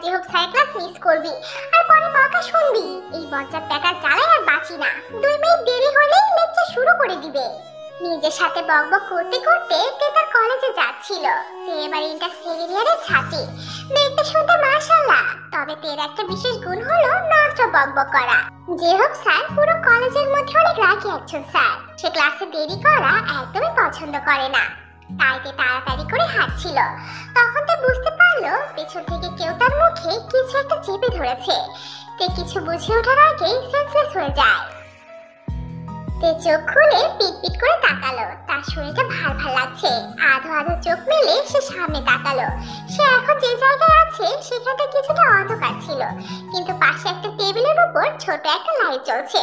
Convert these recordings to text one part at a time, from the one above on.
যে হোক sir class miss করবি আর পরে বকা শুনবি। এই বজ্জাত প্যাটার জ্বালায় আর বাঁচি না, 2 মিনিট দেরি হলেই লেকচার শুরু করে দিবে। নিজের সাথে বকবক করতে করতে তে তার কলেজে যাচ্ছিল। তে এবার ইন্টার সেকেন্ড ইয়ারের ছাত্রী। দেখতে শুনতে মাশাআল্লাহ, তবে তের একটা বিশেষ গুণ হলো নষ্ট বকবক করা। যে হোক স্যার পুরো কলেজের মধ্যে অনেক রাগী একজন স্যার। সে ক্লাসে দেরি করা একদমই পছন্দ করে না। তাই তে তাড়াতাড়ি করে হাঁটছিল। তখন তে বুঝতে পারলো পেছন থেকে কেউ তার মুখে কিছু একটা চেপে ধরেছে। তে কিছু বুঝে ওঠার আগেই সেন্সলেস হয়ে যায়। তে চোখ খুলে পিটপিট করে তাকালো। তার শরীরটা ভার ভার লাগছে। আধো আধো চোখ মেলে সে সামনে তাকালো। সে এখন যে জায়গায় আছে সেখানটা কিছুটা অন্ধকার ছিল, কিন্তু পাশে একটা টেবিলের উপর ছোট একটা লাইট জ্বলছে।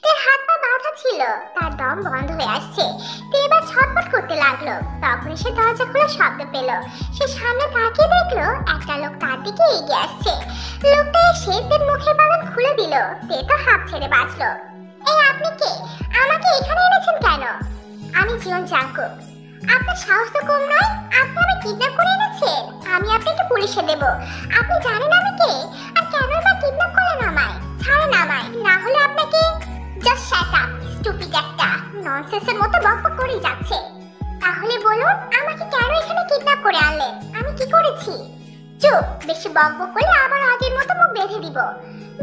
তার হাত পা বাঁধা ছিল, তার দম বন্ধ হয়ে আসছে। তে এবার ছটফট করতে লাগলো। তখন সে দরজা খোলার শব্দ পেল। সে সামনে তাকিয়ে দেখলো একটা লোক তার দিকে এগিয়ে আসছে। লোকটা এসে তের মুখের বাঁধন খুলে দিল। তে তো হাঁপ ছেড়ে বাঁচলো। এই আপনি কে? আমাকে এখানে এনেছেন কেন? আমি জীবন জাঙ্কুক। আপনার সাহস তো কম নয়, আপনি আমাকে কিডন্যাপ করে এনেছেন। আমি আপনাকে পুলিশে দেব। আপনি জানেন আমি কে আর কেন বা কিডন্যাপ করলেন আমায়? ছাড়েন আমায়, না হলে আপনাকে। জাস্ট শাট আপ স্টুপিড একটা। ননসেন্সের মতো বকবক করেই যাচ্ছে। তাহলে বলুন আমাকে কেন এখানে কিডন্যাপ করে আনলেন? আমি কি করেছি? চুপ, বেশি বকবক করলে আবার আগের মতো মুখ বেঁধে দিব।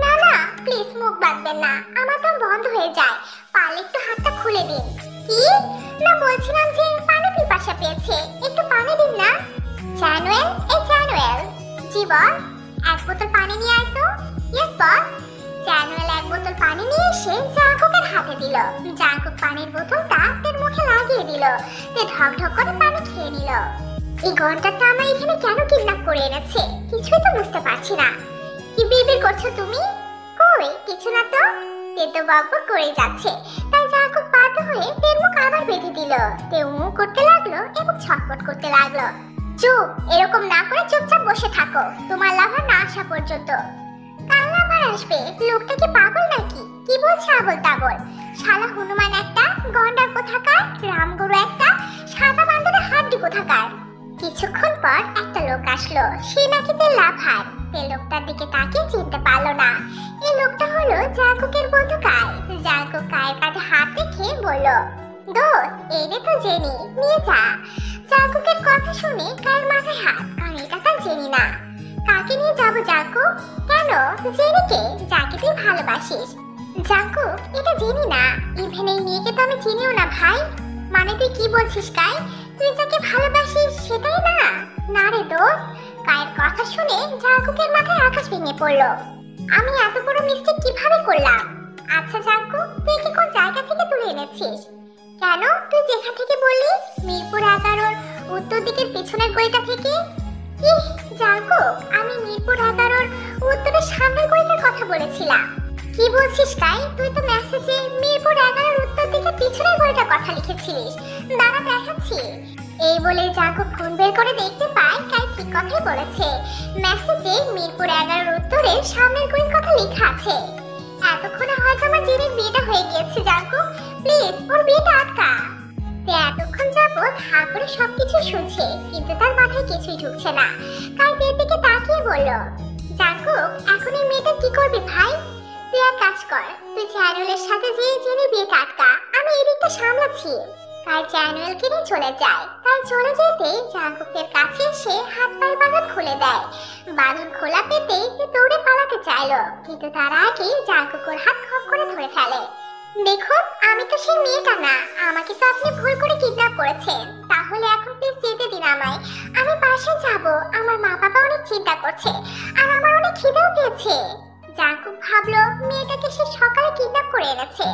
না না প্লিজ মুখ বাঁধবেন না, আমার দম বন্ধ হয়ে যায়। পারলে একটু হাতটা খুলে দিন। কি? না বলছিলাম যে পানি পিপাসা পেয়েছে, একটু পানি দিন না। চ্যানুয়েল, এই চ্যানুয়েল। জি বস। এক বোতল পানি নিয়ে আয় তো। Yes boss. চ্যানুয়েল এক বোতল পানি নিয়ে এসে জাঙ্কুকের হাতে দিল। জাঙ্কুক পানির বোতলটা তের মুখে লাগিয়ে দিল। তে ঢক ঢক করে পানি খেয়ে নিল। এই ঘন্টাটা আমার এখানে কেন কিডন্যাপ করে এনেছে কিছুই তো বুঝতে পারছি না। কি বিড়বিড় করছো তুমি? কই কিছু না তো। তে তো বকবক করে যাচ্ছে, তাই জাঙ্কুক বাধ্য হয়ে তের মুখ আবার বেঁধে দিল। তে মুখ করতে লাগলো এবং ছটফট করতে লাগলো। চুপ, এরকম না করে চুপচাপ বসে থাকো তোমার লাভার না আসা পর্যন্ত। কাল লাভার আসবে? লোকটা কি পাগল নাকি? কি বলছে আবল তাবল? শালা হনুমান একটা, গন্ডার কোথাকার, রামগরু একটা, সাদা বান্দরের হাড্ডি কোথাকার। কিছুক্ষণ পর একটা লোক আসলো। সে নাকি তের লাভার। তে লোকটার দিকে তাকিয়ে চিনতে পারলো না। এই লোকটা হলো জাঙ্কুকের বন্ধু কাই। জাঙ্কুক কায়ের কাঁধে হাত রেখে বলল, দোস্ত এই রে তো জেনি, নিয়ে যা। জাঙ্কুকের কথা শুনে কায়ের মাথায় হাত, কারণ এটা তার জেনি না। কাকে নিয়ে যাবো জাঙ্কুক? কেন? জেনিকে, যাকে তুই ভালোবাসিস। জাঙ্কুক এটা জেনি না, ইভেন এই মেয়েকে তো আমি চিনিও না ভাই। মানে তুই কি বলছিস কাই? তুই যাকে ভালোবাসিস সেটাই না? না রে দোস্ত। কায়ের কথা শুনে জাঙ্কুকের মাথায় আকাশ ভেঙে পড়লো। আমি এত বড় মিস্টেক কিভাবে করলাম? আচ্ছা জাঙ্কুক, তুই কি কোন জায়গা থেকে তুলে এনেছিস? কেন? তুই যেখান থেকে বললি মিরপুর 11-র উত্তর দিকের পিছনের গলিটা থেকে। কি জাঙ্কুক, আমি মিরপুর 11-র উত্তরের সামনের গলিটার কথা বলেছিলাম। কি বলছিস কাই? তুই তো মেসেজে মিরপুর 11-র উত্তর দিকের পিছনের গলিটার কথা লিখেছিলিস। দাঁড়া দেখাচ্ছি। এই বলে জাঙ্কুক ফোন বের করে দেখতে পায় কাই ঠিক কথাই বলেছে। মেসেজে মিরপুর 11-র উত্তরের সামনের গলির কথা লেখা আছে। এতক্ষণে হয়তো আমার জেনির বিয়েটা হয়ে গিয়েছে জাঙ্কুক, প্লিজ ওর বিয়েটা আটকা। তে এতক্ষণ যাবৎ হা করে সবকিছু শুনছে, কিন্তু তার মাথায় কিছুই ঢুকছে না। কাই তের দিকে তাকিয়ে বলল, জাঙ্কুক এখন এই মেয়েটা কি করবি ভাই? তুই এক কাজ কর, তুই চ্যানুয়েলের সাথে যেয়ে জেনির বিয়েটা আটকা, আমি এই দিকটা সামলাচ্ছি। কাই চ্যানুয়েলকে নিয়ে চলে যায়। তাই চলে যেতে জাঙ্কুকের কাছে এসে হাত পায়ের বাঁধন খুলে দেয়। বাঁধন খোলা পেতেই দৌড়ে পালাতে চাইলো, কিন্তু তার আগে জাঙ্কুক ওর হাত খপ করে ধরে ফেলে। দেখুন আমি তো সেই মেয়েটা না, আমাকে তো আপনি ভুল করে কিডন্যাপ করেছেন। তাহলে এখন প্লিজ যেতে দিন আমায়, আমি বাসায় যাব। আমার মা বাবা অনেক চিন্তা করছে আর আমার অনেক খিদেও পেয়েছে। জাঙ্কুক ভাবলো মেয়েটাকে সে সকালে কিডন্যাপ করে এনেছে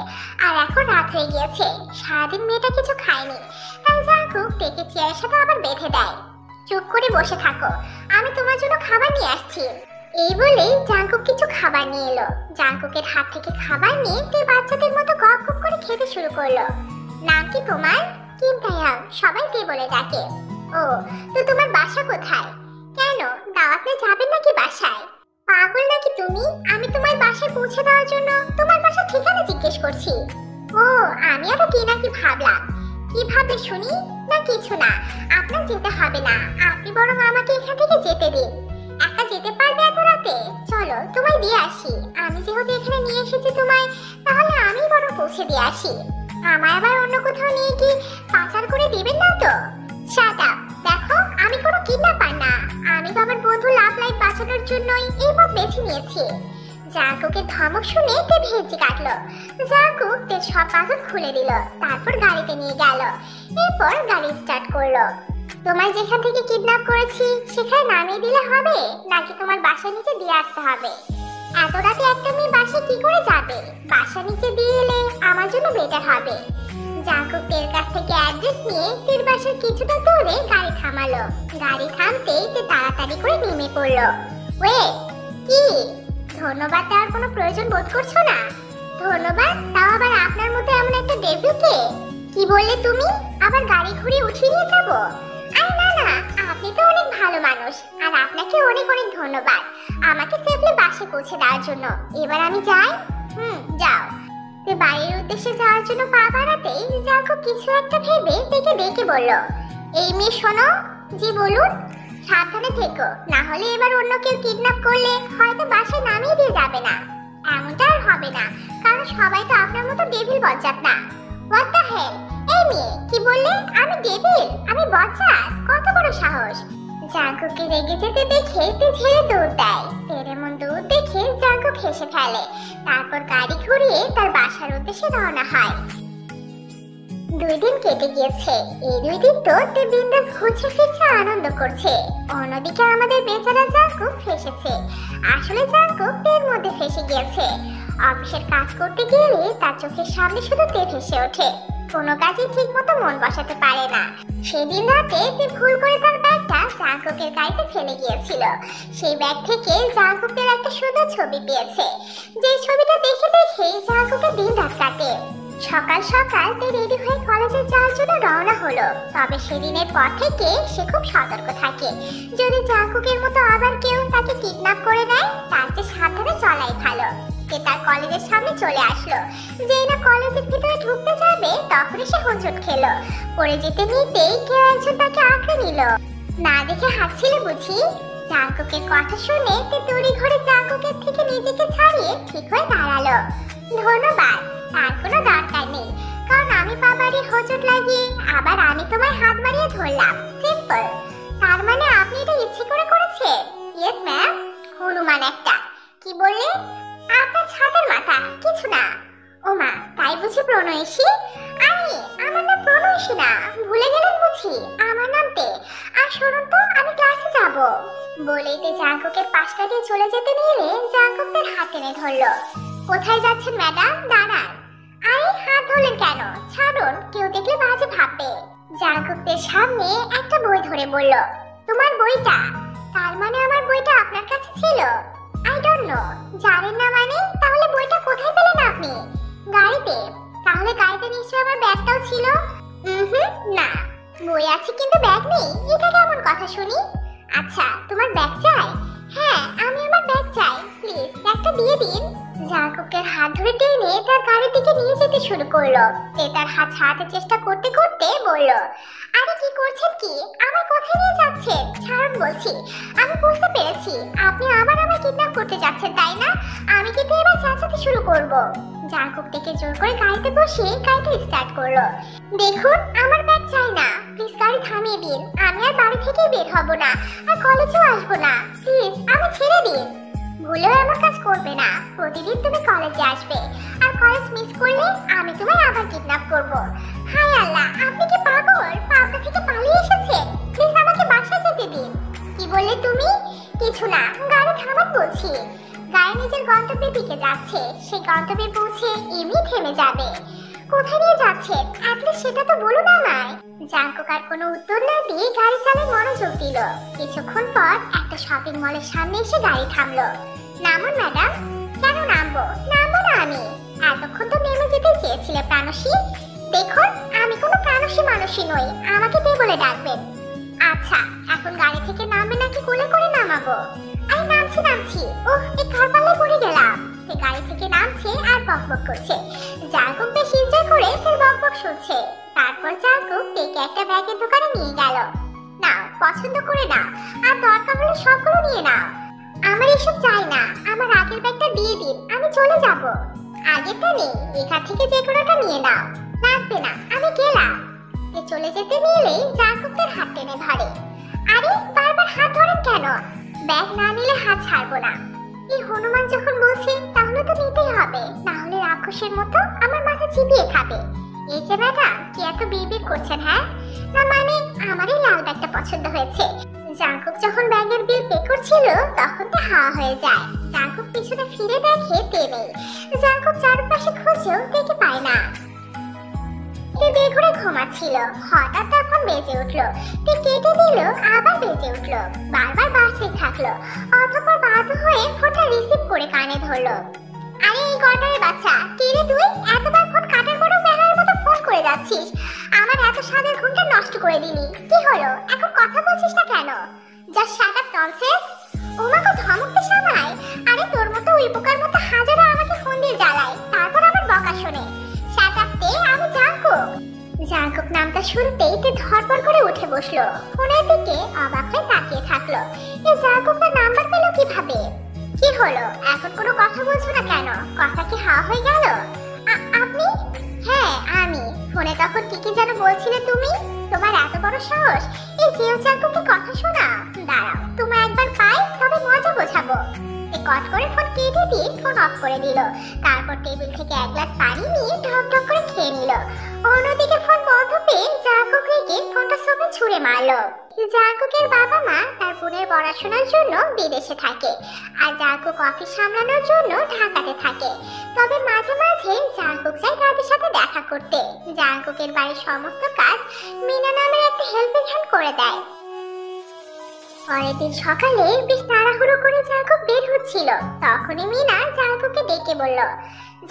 আর এখন রাত হয়ে গিয়েছে, সারাদিন মেয়েটা কিছু খায়নি। তাই জাঙ্কুক তেকে চেয়ারের সাথে আবার বেঁধে দেয়। চুপ করে বসে থাকো, আমি তোমার জন্য খাবার নিয়ে আসছি। এই বলেই জাঙ্কুক কিছু খাবার নিয়ে এলো। জাঙ্কুকের হাত থেকে খাবার নিয়ে তে বাচ্চাদের মতো গপ গপ করে খেতে শুরু করলো। নাম কি তোমার? কিম তায়াং, সবাই তে বলে ডাকে। ও, তো তোমার বাসা কোথায়? কেন দাওয়াতে যাবেন নাকি বাসায়? পাগল নাকি তুমি? আমি তোমার বাসায় পৌঁছে দেওয়ার জন্য তোমার বাসার ঠিকানা জিজ্ঞেস করছি। ও, আমি আরো কি নাকি ভাবলাম। কি ভাবলে শুনি? না কিছু না, আপনার যেতে হবে না, আপনি বরং আমাকে এখান থেকে যেতে দিন। একা যেতে পারবে এত রাতে? তোমায় দিয়ে আসি। আমি যেহেতু এখানে নিয়ে এসেছি তোমায়, তাহলে আমি বরং পৌঁছে দিয়ে আসি। আমায় আবার অন্য কোথাও নিয়ে কি পাচার করে দিবেন না তো? Shut up. দেখো, আমি কোনো কিডন্যাপার না। আমি তো আমার বন্ধু লাভ লাইফ বাঁচানোর জন্যই এই পথ বেছে নিয়েছি। জাঙ্কুকের ধমক শুনে তে ভেজে কাটলো। জাঙ্কুক তে সব পাথর খুলে দিল, তারপর গাড়িতে নিয়ে গেল। এরপর গাড়ি স্টার্ট করলো। তোমায় যেখান থেকে কিডন্যাপ করেছি সেখানে নামিয়ে দিলে হবে, নাকি তোমার বাসার নিচে দিয়ে আসতে হবে? এত রাতে একটা মেয়ে বাসায় কি করে যাবে? বাসার নিচে দিয়ে এলে আমার জন্য বেটার হবে। জাঙ্কুক তের কাছ থেকে অ্যাড্রেস নিয়ে তের বাসার কিছুটা দূরে গাড়ি থামালো। গাড়ি থামতেই তে তাড়াতাড়ি করে নেমে পড়লো। ওয়েট, কি ধন্যবাদ দেওয়ার কোনো প্রয়োজন বোধ করছো না? ধন্যবাদ? তাও আবার আপনার মতো এমন একটা ডেভিলকে? কি বললে তুমি? আবার গাড়ি ঘুরিয়ে উঠিয়ে নিয়ে যাবো? আরে না না, আপনি তো অনেক ভালো মানুষ, আর আপনাকে অনেক অনেক ধন্যবাদ আমাকে সেফলি বাসে পৌঁছে দেওয়ার জন্য। এবার আমি যাই। যাও। তে বাড়ির উদ্দেশ্যে যাওয়ার জন্য পা বাড়াতেই জাঙ্কুক কিছু একটা ভেবে তেকে ডেকে বলল, এই মেয়ে শোনো। জি বলুন। সাবধানে থেকো, না হলে এবার অন্য কেউ কিডন্যাপ করলে হয়তো বাসায় নামিয়ে দিয়ে যাবে না। এমনটা আর হবে না, কারণ সবাই তো আপনার মতো ডেভিল বজ্জাত না। What the hell? এই মেয়ে, কি বললে? আমি ডেভিল? আমি বজ্জাত? কত বড় সাহস! জাঙ্কুককে রেগে যেতে দেখে তে ঝেড়ে দৌড় দেয়। তের এমন দৌড় দেখে জাঙ্কুক হেসে ফেলে। তারপর গাড়ি ঘুরিয়ে তার বাসার উদ্দেশ্যে রওনা হয়। 2 দিন কেটে গিয়েছে। এই 2 দিন তো তে বিন্দাস ঘুরছে ফিরছে, আনন্দ করছে। অন্যদিকে আমাদের বেচারা জাঙ্কুক ফেসেছে। আসলে জাঙ্কুক তের মধ্যে ফেসে গিয়েছে। অফিসের কাজ করতে গেলে তার চোখের সামনে শুধু তে ভেসে ওঠে। কোনো কাজে ঠিক মতো মন বসাতে পারে না। সেদিন রাতে তে ভুল করে তার ব্যাগটা জাঙ্কুকের গাড়িতে ফেলে গিয়েছিল। সেই ব্যাগ থেকে জাঙ্কুকের একটা সুন্দর ছবি পেয়েছে। যে ছবিটা দেখে দেখেই জাঙ্কুকের দিন রাত কাটে। সকাল সকাল তে রেডি হয়ে কলেজে যাওয়ার জন্য রওনা হলো। তবে সেদিনের পর থেকে সে খুব সতর্ক থাকে। যদি জাঙ্কুকের মতো আবার কেউ তাকে কিডন্যাপ করে নেয়, তার চেয়ে সাবধানে চলাই ভালো। সে তার কলেজের সামনে চলে আসলো। যেই না কলেজের ভিতরে ঢুকতে যাবে, তখনই সে হোঁচট খেলো। পড়ে যেতে নিতেই কেউ একজন তাকে আঁকড়ে নিল। না দেখে হাঁটছিল বুঝি? জাঙ্কুকের কথা শুনে তে তড়ি ঘরে জাঙ্কুকের থেকে নিজেকে ছাড়িয়ে ঠিক হয়ে দাঁড়ালো। ধন্যবাদ, তার কোনো দরকার নেই, কারণ আমি পা বাড়িয়ে হোঁচট লাগিয়ে আবার আমি তোমার হাত বাড়িয়ে ধরলাম। সিম্পল। তার মানে আপনি এটা ইচ্ছে করে করেছেন? Yes ma'am. হনুমান একটা। কি বললে? আপনার ছাদের মাথা, কিছু না। ওমা, তাই বুঝি প্রণয়সী? আরে আমার নাম প্রণয়সী না, ভুলে গেলেন বুঝি? আমার নাম তে। আর শুনুন তো, আমি ক্লাসে যাব। বলেই তে জাঙ্কুকের পাশটা দিয়ে চলে যেতে নিলে জাঙ্কুক তার হাত টেনে ধরলো। কোথায় যাচ্ছেন ম্যাডাম? দাঁড়ান। আরে হাত ধরলেন কেন? ছাড়ুন, কেউ দেখলে বাজে ভাববে। জাঙ্কুকের সামনে একটা বই ধরে বলল, তোমার বইটা? তার মানে আমার বইটা আপনার কাছে ছিল? I don't know. জানেন না মানে? তাহলে বইটা কোথায় পেলেন আপনি? গাড়িতে। তাহলে গাড়িতে নিশ্চয়ই আমার ব্যাগটাও ছিল। না, বই আছে কিন্তু ব্যাগ নেই, এটা কেমন কথা শুনি? আচ্ছা, তোমার ব্যাগ চাই? হ্যাঁ, আমি আমার ব্যাগ চাই। প্লিজ ব্যাগটা দিয়ে দিন। জাঙ্কুকের হাত ধরে টেনে তার গাড়ির দিকে নিয়ে যেতে শুরু করলো। সে তার হাত ছাড়াতে চেষ্টা করতে করতে বলল, আরে কি করছেন কি? আমার কোথায় নিয়ে যাচ্ছেন? ছাড়ুন বলছি। আমি বুঝতে পেরেছি আপনি আবার আমায় কিডন্যাপ করতে যাচ্ছেন, তাই না? আমি কিন্তু এবার চেঁচাতে শুরু করব। জাঙ্কুক থেকে জোর করে গাড়িতে বসে গাড়িটা স্টার্ট করলো। দেখুন, আমার ব্যাগ চাই না, প্লিজ গাড়ি থামিয়ে দিন। আমি আর বাড়ি থেকে বের হব না, আর কলেজেও আসবো না। প্লিজ আমি ছেড়ে দিন। ভুলেও এমন কাজ করবে না। প্রতিদিন তুমি কলেজে আসবে, আর কলেজ মিস করলে আমি তোমায় আবার কিডন্যাপ করব। হায় আল্লাহ, আপনি কি পাগল? পাবনা থেকে পালিয়ে এসেছেন? প্লিজ আমাকে বাসায় যেতে দিন। কি বললে তুমি? কিছু না, গাড়ি থামান বলছি। গাড়ি নিজের গন্তব্যের দিকে যাচ্ছে। সে গন্তব্যে পৌঁছে এমনি থেমে যাবে। কোথায় নিয়ে যাচ্ছেন অ্যাটলিস্ট সেটা তো বলুন আমায়। জাঙ্কুক আর কোনো উত্তর না দিয়ে গাড়ি চালায় মনোযোগ দিল। কিছুক্ষণ পর একটা শপিং মলের সামনে এসে গাড়ি থামলো। নামুন ম্যাডাম। কেন নামবো? নামবো না আমি। এতক্ষণ তো নেমে যেতে চেয়েছিলে প্রাণসী। দেখুন, আমি কোনো প্রাণসী মানুষই নই, আমাকে তে বলে ডাকবেন। আচ্ছা, এখন গাড়ি থেকে নামবে নাকি কোলে করে নামাবো? আমি নামছি নামছি। ওহ, এই কারপাল্লায় পড়ে গেলাম। সে গাড়ি থেকে নামছে আর বকবক করছে। জাঙ্কুক বেশ এনজয় করে তার বকবক শুনছে। তারপর জাঙ্কুক তেকে একটা ব্যাগের দোকানে নিয়ে গেল। নাও, পছন্দ করে নাও, আর দরকার হলে সবগুলো নিয়ে নাও। আমার এসব চাই না, আমার আগের ব্যাগটা দিয়ে দিন, আমি চলে যাব। আগেরটা নেই, এখান থেকে যে কোনোটা নিয়ে নাও। লাগবে না, আমি গেলাম। চলে যেতে নিলেই জাকুব তার হাত টেনে ধরে। আরে বারবার হাত ধরেন কেন? ব্যাগ না নিলে হাত ছাড়বো না। এই হনুমান যখন বলছে তাহলে তো নিতেই হবে, না হলে রাক্ষসের মতো আমার মাথা চিবিয়ে খাবে। এই যে ম্যাডাম, কি এত বিড়বিড় করছেন? হ্যাঁ না মানে আমারই লাল ব্যাগটা পছন্দ হয়েছে। জাকুব যখন ব্যাগের বিল পে করছিল তখন তো হাওয়া হয়ে যায়। জাকুব পিছনে ফিরে দেখে তে নেই। জাকুব চারপাশে খুঁজেও দেখে পায় না। বেঘুরে ঘুমাচ্ছিল, হঠাৎ তখন বেজে উঠলো। কেটে দিল, আবার বেজে উঠলো, বারবার বাজতে থাকলো। অতঃপর বাধ্য হয়ে ফোনটা রিসিভ করে কানে ধরলো। আরে এই গটারের বাচ্চা, কে রে তুই? এতবার ফোন কাটার পরও বেহার মতো ফোন করে যাচ্ছিস। আমার এত স্বাদের ঘুমটা নষ্ট করে দিলি। কি হলো, এখন কথা বলছিস না কেন? Just shut up nonsense. ওমাকে ধমকতে সামায়। আরে তোর মতো ওই পোকার মতো হাজারো আমাকে ফোন দিয়ে জ্বালায়, তারপর আবার বকা শোনে। শাট আপ তে, আমি জাকুব। জাকুব নামটা শুনতেই তে ধরপড় করে উঠে বসলো, ফোনের দিকে অবাক হয়ে তাকিয়ে থাকলো। এই জাকুব তার নাম্বার পেল কিভাবে? কি হলো, এখন কোনো কথা বলছো না কেন? কথা কি হাওয়া হয়ে গেল? আপনি? হ্যাঁ আমি। ফোনে তখন কি যেন বলছিলে তুমি? তোমার এত বড় সাহস, এই জিও জাকুবকে কথা শোনা? দাঁড়াও, তোমায় একবার পাই তবে মজা বোঝাবো। কট করে ফোন কেটে দিয়ে ফোন অফ করে দিল। তারপর টেবিল থেকে এক গ্লাস পানি নিয়ে ঢক ঢক করে খেয়ে নিল। অন্যদিকে ফোন বন্ধ পেয়ে জাকুব রেগে ফোনটা সোফে ছুঁড়ে মারলো। জাকুবের বাবা মা তার বোনের পড়াশোনার জন্য বিদেশে থাকে, আর জাকুব অফিস সামলানোর জন্য ঢাকাতে থাকে। তবে মাঝে মাঝে জাকুব যায় তাদের সাথে দেখা করতে। জাকুবের বাড়ির সমস্ত কাজ মিনা নামের একটা হেল্পিং হ্যান্ড করে দেয়। পরের দিন সকালে বেশ তাড়াহুড়ো করে জাকুব বের হচ্ছিল, তখনই মিনা জাকুবকে ডেকে বলল,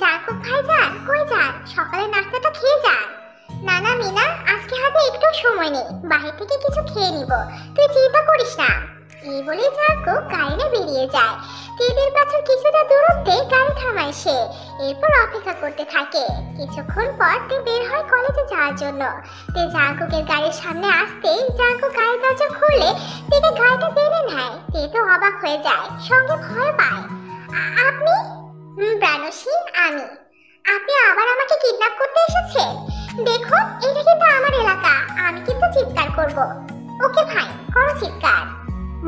জাকুব ভাইজান কই যান? সকালে নাস্তাটা খেয়ে যান। না না মিনা, আজকে হাতে একটু সময় নেই, বাইরে থেকে কিছু খেয়ে নিব, তুই চিন্তা করিস না। এই বলে জাকুব গাড়ি নিয়ে বেরিয়ে যায়। তেদের পাশে কিছুটা দূরত্বে গাড়ি থামায় সে, এরপর অপেক্ষা করতে থাকে। কিছুক্ষণ পর তে বের হয় কলেজে যাওয়ার জন্য। তে জাকুবের গাড়ির সামনে আসতে জাকুব গাড়ির দরজা খুলে তেকে গাড়িটা টেনে নেয়। তে তো অবাক হয়ে যায়, সঙ্গে ভয় পায়। আপনি? প্রাণসী, আমি। আপনি আবার আমাকে কিডন্যাপ করতে এসেছেন? দেখুন, এটা কিন্তু আমার এলাকা, আমি কিন্তু চিৎকার করব। ওকে ভাই, করো চিৎকার।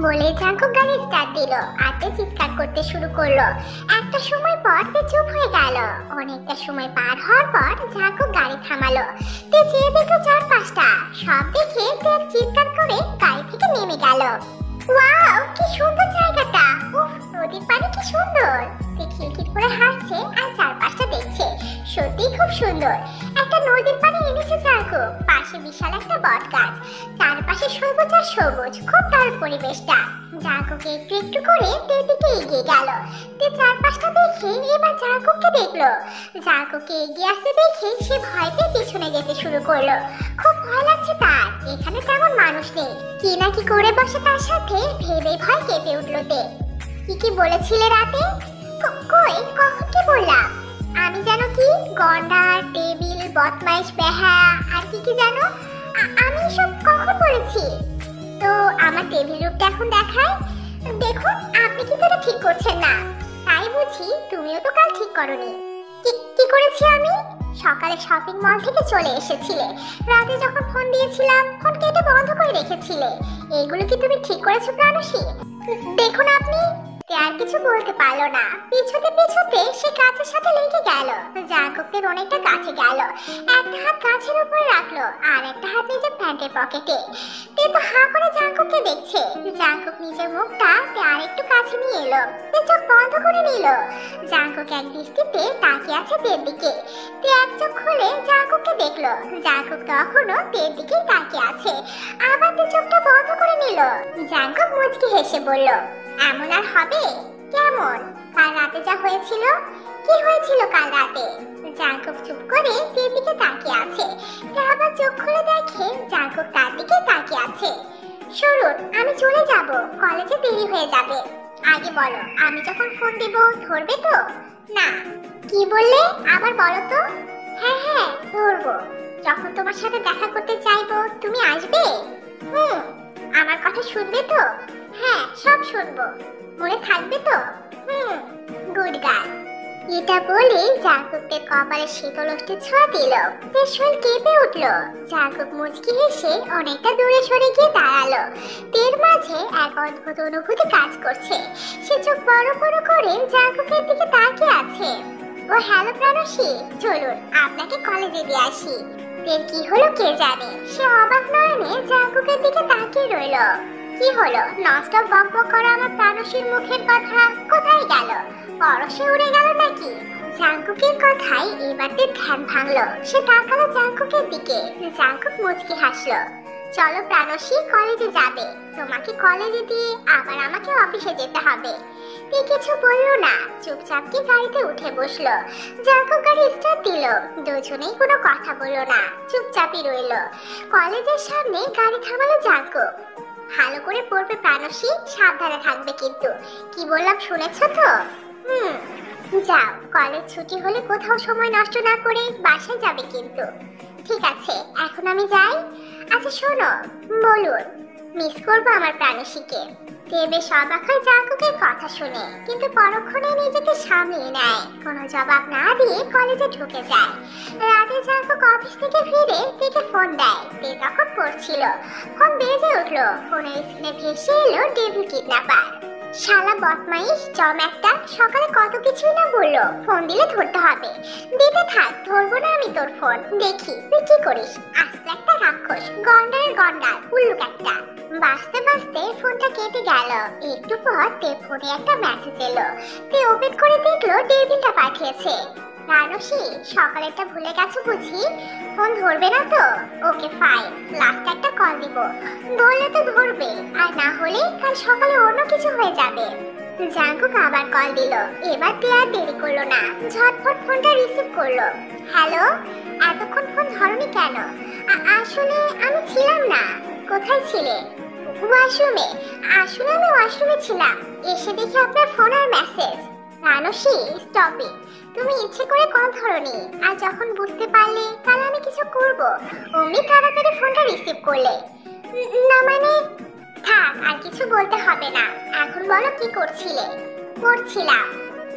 বলে জাকুব গাড়ি স্টার্ট দিল আর তে চিৎকার করতে শুরু করলো। একটা সময় পর তে চুপ হয়ে গেল। অনেকটা সময় পার হওয়ার পর জাকুব গাড়ি থামালো। তে চেয়ে দেখলো চারপাশটা, সব দেখে তে চিৎকার করে গাড়ি থেকে নেমে গেল। ওয়াও, কি সুন্দর জায়গাটা! উফ, নদীর পানি কি সুন্দর! তে খিলখিল করে হাসছে আর চারপাশটা দেখছে। সত্যি খুব সুন্দর। একটা নদীর পানি এনেছে জাকুব, পাশে বিশাল একটা বট গাছ, চারপাশে সবুজ আর সবুজ, খুব দারুণ পরিবেশটা। জাকুবকে একটু একটু করে তের দিকে এগিয়ে গেল। তে চারপাশটা দেখে এবার জাকুবকে দেখলো। জাকুবকে এগিয়ে আসতে দেখে সে ভয় পেয়ে পিছনে যেতে শুরু করলো। খুব ভয় লাগছে তার, এখানে তেমন মানুষ নেই। কি না কি করে বসে তার সাথে ভেবে ভয় কেঁপে উঠলো তে। কি বলেছিলে রাতে? কই, কখন কি বললাম? আমি জানো কি গন্ডার, টেবিল, বদমাইশ, বেহা আর কি জানো? আমি সব কখন বলেছি? তো আমার টেবিল রূপটা এখন দেখায়। দেখুন, আপনি কি এটা ঠিক করছেন না। তাই বুঝি তুমিও তো কাল ঠিক করনি। কি করেছি আমি? সকালে শপিং মল থেকে চলে এসেছিলে, রাতে যখন ফোন দিয়েছিলাম ফোন কেটে বন্ধ করে রেখেছিলে। এগুলো কি তুমি ঠিক করেছো প্রাণসী? দেখুন আপনি। আর কিছু বলতে পারলো না। পিছতে সে গাছের সাথে লেগে গেল। জাকুবের অনেকটা কাছে গেল। একটা হাত গাছের উপরে রাখলো আর একটা হাত নিজের প্যান্টের পকেটে। তে তো হাঁ করে জাকুবকে দেখছে। জাকুব নিজের মুখটা তে আর একটু কাছে নিয়ে এলো। তে চোখ বন্ধ করে নিল। জাকুব এক দৃষ্টিতে তাকিয়ে আছে তের দিকে। তে এক চোখ খুলে জাকুবকে দেখলো। জাকুব তখনও তের দিকে তাকিয়ে আছে। আবার তে চোখটা বন্ধ করে নিল। জাকুব মুচকি হেসে বলল, এমন আর হবে? কেমন? কাল রাতে যা হয়েছিল? কি হয়েছিল কাল রাতে? জাকুব চুপ করে তের দিকে তাকিয়ে আছে। তে আবার চোখ খুলে দেখে জাকুব তার দিকে তাকিয়ে আছে। শুনুন, আমি চলে যাব, কলেজে দেরি হয়ে যাবে। আগে বলো, আমি যখন ফোন দিব ধরবে তো? না। কি বললে? আবার বলো তো। হ্যাঁ, ধরবো। যখন তোমার সাথে দেখা করতে চাইবো তুমি আসবে? আমার কথা শুনবে তো? হ্যাঁ, সব শুনবো। মনে থাকবে তো? Good girl. এটা বলে জাঙ্কুকের কপালে শীতল ওষ্ঠে ছোঁয়া দিল। তার শরীর কেঁপে উঠল। জাঙ্কুক মুচকি হেসে অনেকটা দূরে সরে গিয়ে দাঁড়ালো। তের মাঝে এক অদ্ভুত অনুভূতি কাজ করছে। সে চোখ বড় বড় করে জাঙ্কুকের দিকে তাকিয়ে আছে। ও হ্যালো প্রাণসী, চলুন আপনাকে কলেজে দিয়ে আসি। তের কি হলো কে জানে, সে অবাক নয়নে জাঙ্কুকের দিকে তাকিয়ে রইল। কি হলো? নস্টপ বক বক করা আমার প্রাণসীর মুখের কথা কোথায় গেল? পরশে উড়ে গেল নাকি? জাঙ্কুকের কথাই এবার ধ্যান ভাঙলো। সে তাকালো জাঙ্কুকের দিকে। জাঙ্কুক মুচকি হাসলো। চলো প্রাণসী, কলেজে যাবে। তোমাকে কলেজে দিয়ে আবার আমাকে অফিসে যেতে হবে। তে কিছু বললো না, চুপচাপ কি গাড়িতে উঠে বসলো। জাঙ্কুক গাড়ি স্টার্ট দিল। দুজনেই কোনো কথা বললো না, চুপচাপই রইল। কলেজের সামনে গাড়ি থামালো জাঙ্কুক। ভালো করে পড়বে প্রাণসী, সাবধানে থাকবে কিন্তু। কি বললাম শুনেছো তো? যাও, কলেজ ছুটি হলে কোথাও সময় নষ্ট না করে বাসায় যাবে কিন্তু। ঠিক আছে, এখন আমি যাই। আচ্ছা শোনো, বলুন। মিস করবো আমার প্রাণসীকে। তে বেশ অবাক হয় জাঙ্কুকের কথা শুনে, কিন্তু পরক্ষণে নিজেকে সামলিয়ে নেয়। কোনো জবাব না দিয়ে কলেজে ঢুকে যায়। রাতে জাঙ্কুক অফিস থেকে ফিরে তেকে ফোন দেয়। তে তখন পড়ছিল। ফোন বেজে উঠলো। ফোনের স্ক্রিনে ভেসে এলো ডেভিল কিডন্যাপার। শালা বদমাইশ জম একটা, সকালে কত কিছুই না বললো, ফোন দিলে ধরতে হবে। দিতে থাক, ধরবো না আমি তোর ফোন। দেখি তুই কি করিস। আস্তে একটা রাক্ষস, গন্ডারের গন্ডার, উল্লুক একটা। বাঁচতে বাঁচতে ফোনটা কেটে গেল। একটু পর তে ফোনে একটা মেসেজ এলো। তে ওপেন করে দেখলো ডেভিলটা পাঠিয়েছে। প্রাণসী, সকালেরটা ভুলে গেছো বুঝি? ফোন ধরবে না তো? ওকে ফাইন, লাস্ট একটা কল দিব। ধরলে তো ধরবে, আর না হলে কাল সকালে অন্য কিছু হয়ে যাবে। জাঙ্কুক আবার কল দিল। এবার তে আর দেরি করলো না, ঝটফট ফোনটা রিসিভ করলো। হ্যালো, এতক্ষণ ফোন ধরনি কেন? আসলে আমি ছিলাম না। কোথায় ছিলে? ওয়াশরুমে। আসলে আমি ওয়াশরুমে ছিলাম, এসে দেখি আপনার ফোন আর মেসেজ। প্রাণসী, স্টপ ইট। তুমি ইচ্ছে করে কল ধরনি, আর যখন বুঝতে পারলে তাহলে আমি কিছু করব, অমনি তাড়াতাড়ি ফোনটা রিসিভ করলে। না মানে, থাক আর কিছু বলতে হবে না। এখন বলো কি করছিলে? পড়ছিলাম।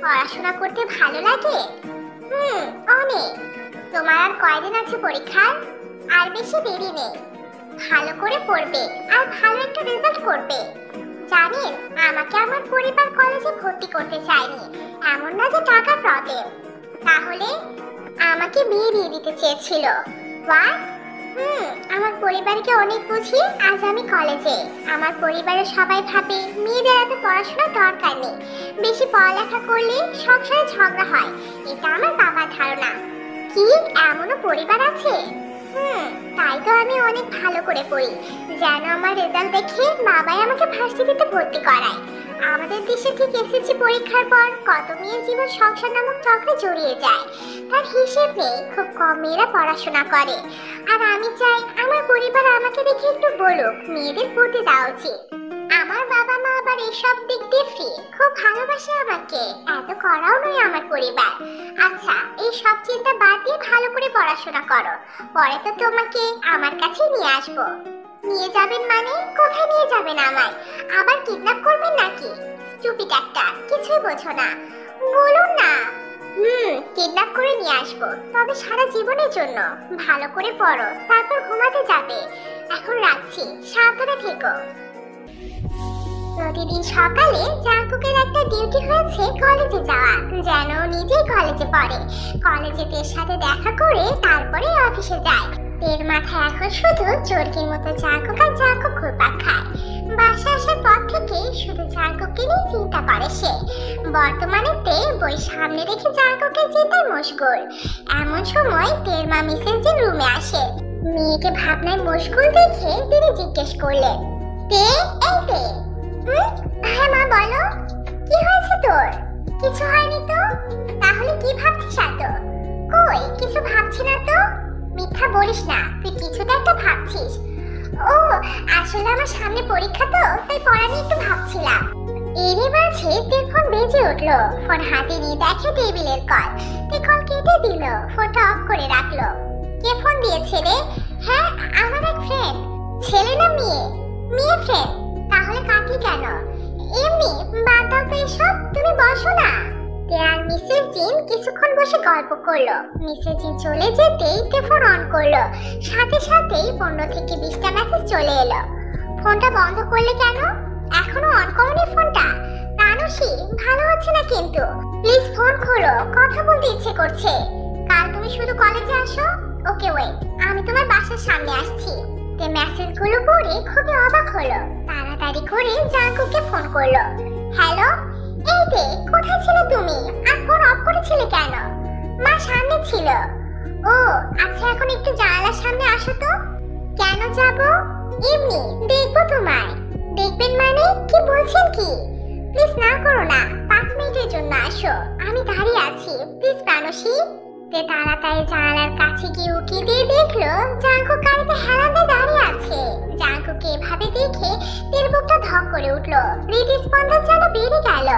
পড়াশোনা করতে ভালো লাগে? অনেক। তোমার আর কয়দিন আছে পরীক্ষার? আর বেশি দেরি নেই। ভালো করে পড়বে আর ভালো একটা রেজাল্ট করবে। জানেন, আমাকে আমার পরিবার কলেজে ভর্তি করতে চায়নি। এমন না যে টাকার প্রবলেম। তাহলে আমাকে বিয়ে দিয়ে দিতে চেয়েছিল। হোয়াট? আমার পরিবারকে অনেক বুঝিয়ে আজ আমি কলেজে। আমার পরিবারের সবাই ভাবে মেয়েদের এত পড়াশোনার দরকার নেই, বেশি পড়ালেখা করলে সংসারে ঝগড়া হয়। এটা আমার বাবার ধারণা। কি এমনও পরিবার আছে? তাই তো আমি অনেক ভালো করে পড়ি, যেন আমার রেজাল্ট দেখে বাবাই আমাকে ভার্সিটিতে ভর্তি করায়। আমাদের দেশে ঠিক এসএসসি পরীক্ষার পর কত মেয়ের জীবন সংসার নামক চক্রে জড়িয়ে যায়, তার হিসেব নেই। খুব কম মেয়েরা পড়াশোনা করে। আর আমি চাই আমার পরিবার আমাকে দেখে একটু বলুক মেয়েদের পড়তে দেওয়া উচিত। আমার বাবা মা আবার এইসব দিক দিয়ে ফ্রি, খুব ভালোবাসে আমাকে। এত করাও নয় আমার পরিবার। আচ্ছা, এই সব চিন্তা বাদ দিয়ে ভালো করে পড়াশোনা করো, পরে তো তোমাকে আমার কাছে নিয়ে আসবো। নিয়ে যাবেন মানে? কোথায় নিয়ে যাবেন আমায়? আবার কিডন্যাপ করবেন নাকি? স্টুপিড একটা, কিছুই বোঝো না। বলুন না। কিডন্যাপ করে নিয়ে আসবো, তবে সারা জীবনের জন্য। ভালো করে পড়ো, তারপর ঘুমাতে যাবে। এখন রাখছি, সাবধানে থেকো। প্রতিদিন সকালে জাঙ্কুকের একটা ডিউটি হয়েছে কলেজে যাওয়া, যেন নিজেই কলেজে পড়ে। কলেজে তের সাথে দেখা করে তারপরে অফিসে যায়। তের মাথায় এখন শুধু চোরকির মতো জাঙ্কুক আর জাঙ্কুক ঘুরপাক খায়। বাসা আসার পর থেকে শুধু জাঙ্কুককে নিয়ে চিন্তা করে সে। বর্তমানে তে বই সামনে রেখে জাঙ্কুকের চিন্তায় মশগুল। এমন সময় তের মা মিসেস জিন রুমে আসে। মেয়েকে ভাবনায় মশগুল দেখে তিনি জিজ্ঞেস করলেন, তে, এই তে। হ্যাঁ মা, বলো। কি হয়েছে তোর? কিছু হয়নি তো। তাহলে কি ভাবছিস এত? কই কিছু ভাবছি না তো। মিথ্যা বলিস না, তুই কিছু তো একটা ভাবছিস। ও আসলে আমার সামনে পরীক্ষা তো, তাই পড়া নিয়ে একটু ভাবছিলাম। এরই মাঝে তের ফোন বেজে উঠলো। ফোন হাতে নিয়ে দেখে টেবিলের কল। তে কল কেটে দিল, ফোনটা অফ করে রাখলো। কে ফোন দিয়েছে রে? হ্যাঁ, আমার এক ফ্রেন্ড। ছেলে না মেয়ে? মেয়ে ফ্রেন্ড। তাহলে কাটলি কেন? এমনি, বাদ দাও তো এসব, তুমি বসো না। তে আর মিসেস জিন কিছুক্ষণ বসে গল্প করলো। মিসেস জিন চলে যেতেই তে ফোন অন করলো। সাথে সাথেই 15 থেকে 20টা মেসেজ চলে এলো। ফোনটা বন্ধ করলে কেন? এখনো অন করোনি ফোনটা? রানুষি, ভালো হচ্ছে না কিন্তু। প্লিজ ফোন খোলো, কথা বলতে ইচ্ছে করছে। কাল তুমি শুধু কলেজে আসো। ওকে ওয়েট, আমি তোমার বাসার সামনে আসছি। তে মেসেজগুলো পড়ে খুবই অবাক হলো। তাড়াতাড়ি করে জাঙ্কুকে ফোন করলো। হ্যালো, এই তে, কোথায় ছিলে তুমি? আর ফোন অফ করেছিলে কেন? মা সামনে ছিল। ও আচ্ছা, এখন একটু জানালার সামনে আসো তো। কেন যাব? এমনি দেখবো তোমায়। দেখবেন মানে কি বলছেন কি? প্লিজ না করো না, 5 মিনিটের জন্য আসো, আমি দাঁড়িয়ে আছি, প্লিজ প্রাণসী। তে তাড়াতাড়ি জানালার কাছে গিয়ে উকি দিয়ে দেখলো জাঙ্কু গাড়িতে হেলান দিয়ে দাঁড়িয়ে আছে। জাঙ্কুকে এভাবে দেখে তের বুকটা ধক করে উঠলো, হৃদস্পন্দন যেন বেড়ে গেল।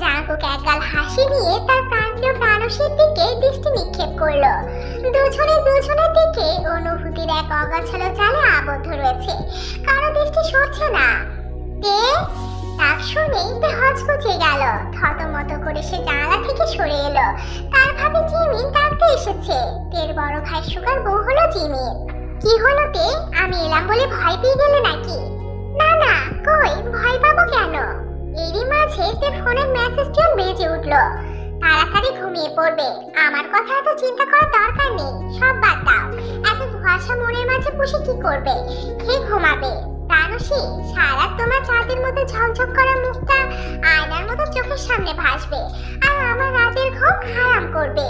জাঙ্কুক একগাল হাসি নিয়ে তার প্রাণপ্রিয় প্রাণসীর দিকে দৃষ্টি নিক্ষেপ করলো। দুজনের দিকে অনুভূতির এক অগাছালো জালে আবদ্ধ রয়েছে, কারো দৃষ্টি সরছে না। তে ডাক শুনেই তে হচকুচে গেল। থতমত করে সে জানালা থেকে সরে এলো। তার ভাবে জিমিন ডাকতে এসেছে। তের বড় ভাই সুগার বউ হলো জিমিন। কি হলো তে, আমি এলাম বলে ভয় পেয়ে গেলে নাকি? না না, কই ভয় পাবো কেন? এরই মাঝে তে ফোনের মেসেজটিও বেজে উঠলো। তাড়াতাড়ি ঘুমিয়ে পড়বে, আমার কথা এত চিন্তা করার দরকার নেই, সব বাদ দাও। এত কুয়াশা মনের মাঝে পুষে কি করবে? খেয়ে ঘুমাবে। রানুষি, সারা তোমার চাঁদের মতো ঝকঝক করা মুখটা আয়নার মতো চোখের সামনে ভাসবে, আর আমার রাতের ঘুম হারাম করবে।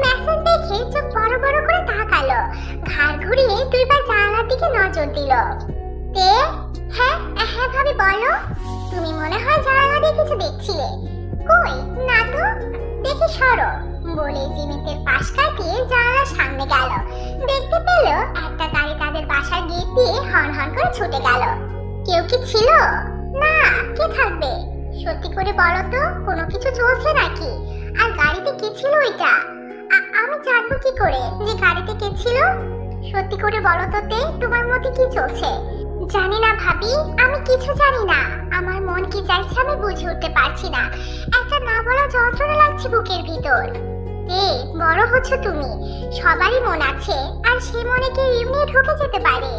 মেসেজ দেখে চোখ বড় বড় করে তাকালো, ঘাড় ঘুরিয়ে 2 বার জানালার দিকে নজর দিল। তে, হ্যাঁ হ্যাঁ ভাবি বলো। তুমি মনে হয় জানালা দিয়ে কিছু দেখছিলে। কই না তো, দেখি সরো বলে জিমিতের পাশ কাটিয়ে জানালার সামনে গেল। দেখতে পেল একটা গাড়ি তাদের বাসার গেট দিয়ে হন হন করে ছুটে গেল। কেউ কি ছিল? না, কে থাকবে? সত্যি করে বলো তো, কোনো কিছু চলছে নাকি? আর গাড়িতে কে ছিল ওইটা? আমি জানবো কি করে যে গাড়িতে কে ছিল? সত্যি করে বলো তো তে, তোমার মধ্যে কি চলছে? জানি না ভাবি, আমি কিছু জানি না। আমার মন কি চাইছে আমি বুঝে উঠতে পারছি না। একটা না বলা যন্ত্রণা লাগছে বুকের ভিতর। বড় হচ্ছে তুমি, সবারই মন আছে, আর সে মনে কি এমনি ঢুকে যেতে পারে?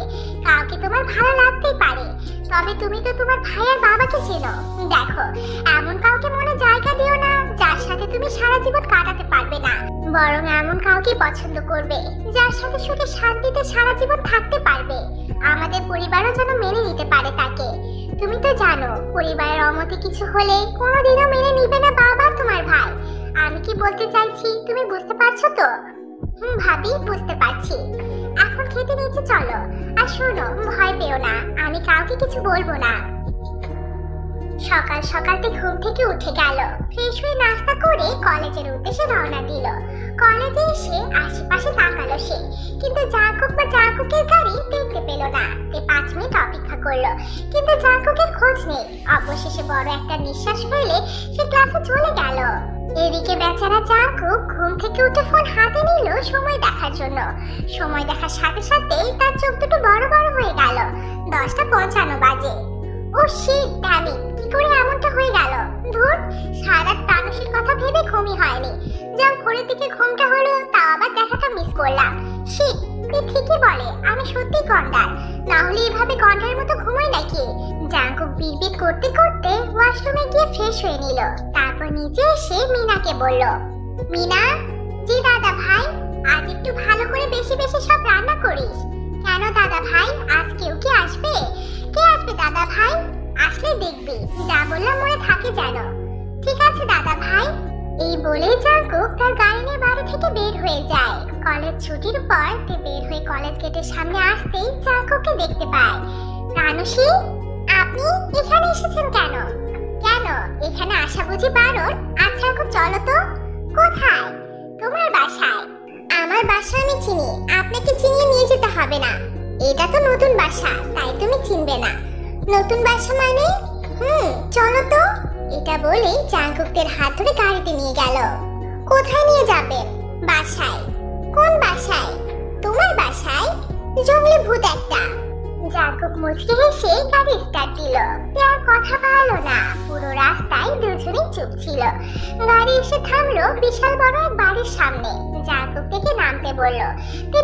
কাউকে তোমার ভালো লাগতেই পারে, তবে তুমি তো তোমার ভাই আর বাবাকে চেনো। দেখো, এমন কাউকে মনে জায়গা দিও না যার সাথে তুমি সারা জীবন কাটাতে পারবে না। বরং এমন কাউকে পছন্দ করবে যার সাথে সুখে শান্তিতে সারা জীবন থাকতে পারবে। আমাদের পরিবারও যেন মেনে নিতে পারে তাকে। তুমি তো জানো, পরিবারের অমতে কিছু হলে কোনোদিনও মেনে নিবে না বাবা তোমার ভাই। আমি কি বলতে চাইছি তুমি বুঝতে পারছো তো? ভাবি, বুঝতে পারছি। এখন খেতে নিচে চলো, আর শোনো, ভয় পেও না, আমি কাউকে কিছু বলবো না। সকাল সকালতে ঘুম থেকে উঠে গেল, ফ্রেশ হয়ে নাস্তা করে কলেজের উদ্দেশ্যে রওনা দিল। কলেজে এসে আশেপাশে তাকালো সে, কিন্তু জাঙ্কুকের গাড়ি দেখতে পেল না। 5 মিনিট অপেক্ষা করলো, কিন্তু জাঙ্কুকের খোঁজ নেই। অবশেষে বড় একটা নিঃশ্বাস ফেলে সে ক্লাসে চলে গেল। এদিকে বেচারা জাঙ্কুক ঘুম থেকে উঠে ফোন হাতে নিল সময় দেখার জন্য। সময় দেখার সাথে সাথেই তার চোখ দুটো বড় বড় হয়ে গেল। 10:55 বাজে। ও শিট, ড্যামি, কি করে এমনটা হয়ে গেল? ধুর, সারা প্রাণসীর কথা ভেবে ঘুমই হয়নি। যা ভোরের দিকে ঘুমটা হলো, তা আবার দেখাটা মিস করলাম। শিট, তুই ঠিকই বলে, আমি সত্যি গন্ডার, না হলে এভাবে গন্ডার মতো ঘুমোই নাকি? জাঙ্কুক বিড়বিড় করতে করতে ওয়াশরুমে গিয়ে ফ্রেশ হয়ে নিল। তারপর নিচে এসে মিনাকে বলল, মিনা। জি দাদা ভাই। আজ একটু ভালো করে বেশি বেশি সব রান্না করিস। কেন দাদা ভাই, আজ কেউ কি আসবে? কে আসবে দাদা ভাই? আসলে দেখবি, যা বললাম মনে থাকে যেন। ঠিক আছে দাদা ভাই। এই বলে জাঙ্কুক তার গাড়ি নিয়ে বাড়ি থেকে বের হয়ে যায়। কলেজ ছুটির পর তে বের হয়ে কলেজ গেটের সামনে আসতেই জাঙ্কুককে দেখতে পায়। রানুষি, আপনি এখানে এসেছেন কেন? কেন, এখানে আসা বুঝি বারণ? আচ্ছা এখন চলো তো। কোথায়? তোমার বাসায়। আমার বাসা আমি চিনি, আপনাকে চিনিয়ে নিয়ে যেতে হবে না। এটা তো নতুন বাসা, তাই তুমি চিনবে না। নতুন বাসা মানে? চলো তো। এটা বলেই জাঙ্কুকদের হাত ধরে গাড়িতে নিয়ে গেল। কোথায় নিয়ে যাবেন? বাসায়। কোন বাসায়? তোমার বাসায়? জঙ্গলি ভূত একটা। জাঙ্কুক মুচকি হেসে গাড়ি স্টার্ট দিল। আর কথা বাড়ালো না, পুরো রাস্তায় দুজনেই চুপ ছিল। গাড়ি এসে থামলো বিশাল বড় এক বাড়ির সামনে। জাঙ্কুক থেকে নামতে বলল।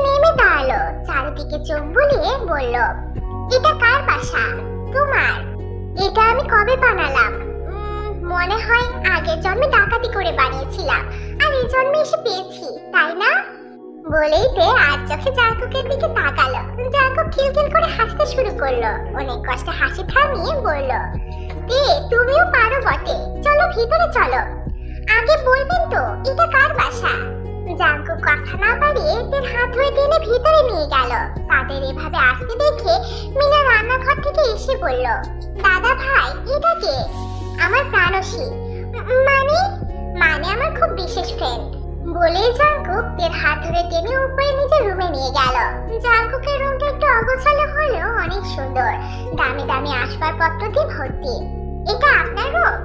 নেমে দাঁড়ালো, চারিদিকে চোখ বুলিয়ে বলল, এটা কার বাসা? তোমার। এটা আমি কবে বানালাম? মনে হয় আগের জন্মে ডাকাতি করে বানিয়েছিলাম, আর এই জন্মে এসে পেয়েছি, তাই না? বলেই তে আর চোখে জাঙ্কুকের দিকে তাকালো। জাঙ্কুক খিলখিল করে হাসতে শুরু করলো। অনেক কষ্টে হাসি থামিয়ে বলল, তুমিও পারো বটে, চলো ভিতরে চলো। আগে বলবেন তো এটা কার বাসা? জাঙ্কুক কথা না বাড়িয়ে তের হাত ধরে টেনে ভিতরে নিয়ে গেল। তাদের এভাবে আসতে দেখে মিনা রান্নাঘর থেকে এসে বলল, দাদা ভাই এটা কে? আমার প্রাণসী। মানে? মানে আমার খুব বিশেষ ফ্রেন্ড। বলে জাঙ্কুক তের হাত ধরে টেনে উপরে নিজের রুমে নিয়ে গেল। জাঙ্কুকের রুমটা একটু অগোছালো হলেও অনেক সুন্দর, দামি দামি আসবাবপত্র দিয়ে ভর্তি। এটা আপনার রুম?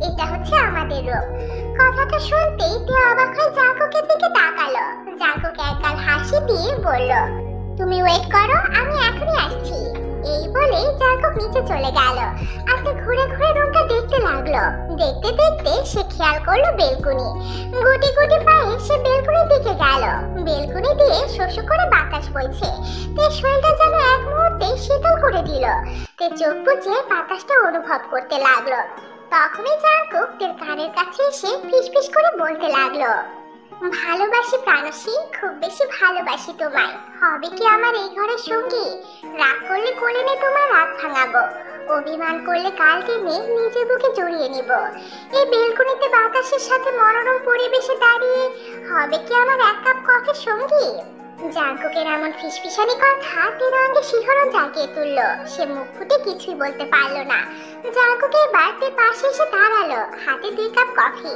এটা হচ্ছে আমাদের রুম। কথাটা শুনতেই তে অবাক হয়ে জাঙ্কুকের দিকে তাকালো। জাঙ্কুক একগাল হাসি দিয়ে বলল, তুমি ওয়েট করো, আমি এখনই আসছি। এই বলে জাঙ্কুক নিচে চলে গেল। আর ঘুরে ঘুরে রুমটা দেখতে লাগলো। দেখতে দেখতে সে খেয়াল করলো বেলকুনি। গুটি গুটি পায়ে সে বেলকুনির দিকে গেল। বেলকুনি দিয়ে শোষ করে বাতাস বইছে। তে শরীরটা যেন এক মুহূর্তে শীতল করে দিল। তে চোখ বুজে বাতাসটা অনুভব করতে লাগলো। তখনই জাঙ্কুক তের কানের কাছে এসে ফিসফিস করে বলতে লাগলো, ভালোবাসি প্রাণসী, খুব বেশি ভালোবাসি তোমায়। হবে কি আমার এই ঘরের সঙ্গী? রাগ করলে কোলে নে তোমার রাগ ভাঙাবো, অভিমান করলে কাল টেনে নিজের বুকে জড়িয়ে নিব। এই বেলকুনিতে বাতাসের সাথে মনোরম পরিবেশে দাঁড়িয়ে হবে কি আমার এক কাপ কফির সঙ্গী? জাঙ্কুকের এমন ফিসফিসানি কথা তের অঙ্গে শিহরণ জাগিয়ে তুলল। সে মুখ ফুটে কিছুই বলতে পারল না। জাঙ্কুক এবার তের পাশে এসে দাঁড়ালো, হাতে 2 কাপ কফি।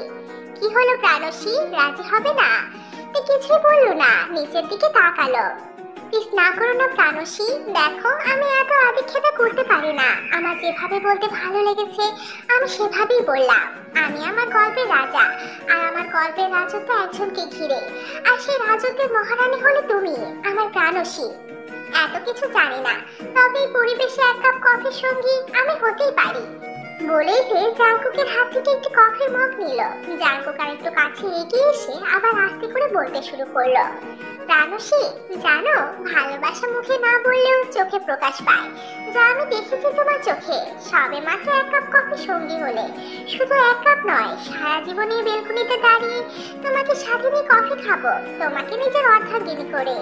কি হলো প্রাণসী, রাজি হবে না? কিছুই বললো না, নিচের দিকে তাকালো। প্লিজ না করো না প্রাণসী, দেখো আমি এত আদিক্ষেতা করতে পারি না। আমার যেভাবে বলতে ভালো লেগেছে আমি সেভাবেই বললাম। আমি আমার গল্পের রাজা, আর আমার গল্পের রাজত্ব একজনকে ঘিরে, আর সেই রাজত্বের মহারানী হলে তুমি, আমার প্রাণসী। এত কিছু জানি না, তবে এই পরিবেশে 1 কাপ কফির সঙ্গী আমি হতেই পারি। বলেই তে জাঙ্কুকের হাত থেকে একটু কফির মগ নিল। জাঙ্কুক আর একটু কাছে এগিয়ে এসে আবার আস্তে করে বলতে শুরু করলো, প্রাণসী জানো, ভালোবাসা মুখে না বললেও চোখে প্রকাশ পায়, যা আমি দেখেছি তোমার চোখে। সবে মাত্র 1 কাপ কফি সঙ্গী হলে, শুধু 1 কাপ নয়, সারা জীবন এই বেলকুনিতে দাঁড়িয়ে তোমাকে সাথে নিয়ে কফি খাবো, তোমাকে নিজের অর্ধাঙ্গিনী করে।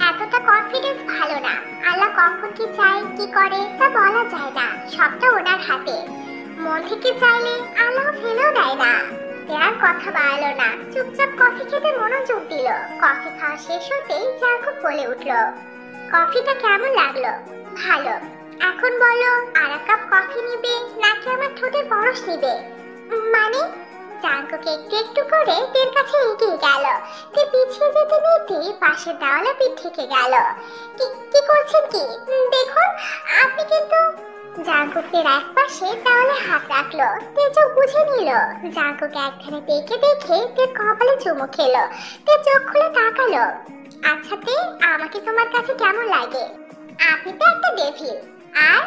এতটা কনফিডেন্স ভালো না। আল্লাহ কখন কি চায় কি করে তা বলা যায় না, সবটা ওনার হাতে। মন থেকে চাইলে আল্লাহ ফেলেও দেয় না। আর কথা বাড়ালো না, চুপচাপ কফি খেতে মনোযোগ দিল। কফি খাওয়া শেষ হতেই জাঙ্কুক বলে উঠল, কফিটা কেমন লাগলো? ভালো। এখন বলো, আর 1 কাপ কফি নিবে নাকি আমার ঠোঁটের পরশ নিবে? মানে? জাঙ্কুক একটু একটু করে তের কাছে এগিয়ে গেল। তে পিছিয়ে যেতে নিতে পাশের দেওয়ালে পিঠ থেকে গেল। কি করছেন কি? দেখুন আপনি কিন্তু। জাঙ্কুকের এক পাশে দেওয়ালে হাত রাখলো। তে চোখ বুঝে নিল। জাঙ্কুক একখানে দেখে দেখে তের কপালে চুমু খেলো। তে চোখ খুলে তাকালো। আচ্ছা তে, আমাকে তোমার কাছে কেমন লাগে? আপনি তো একটা ডেভিল, আর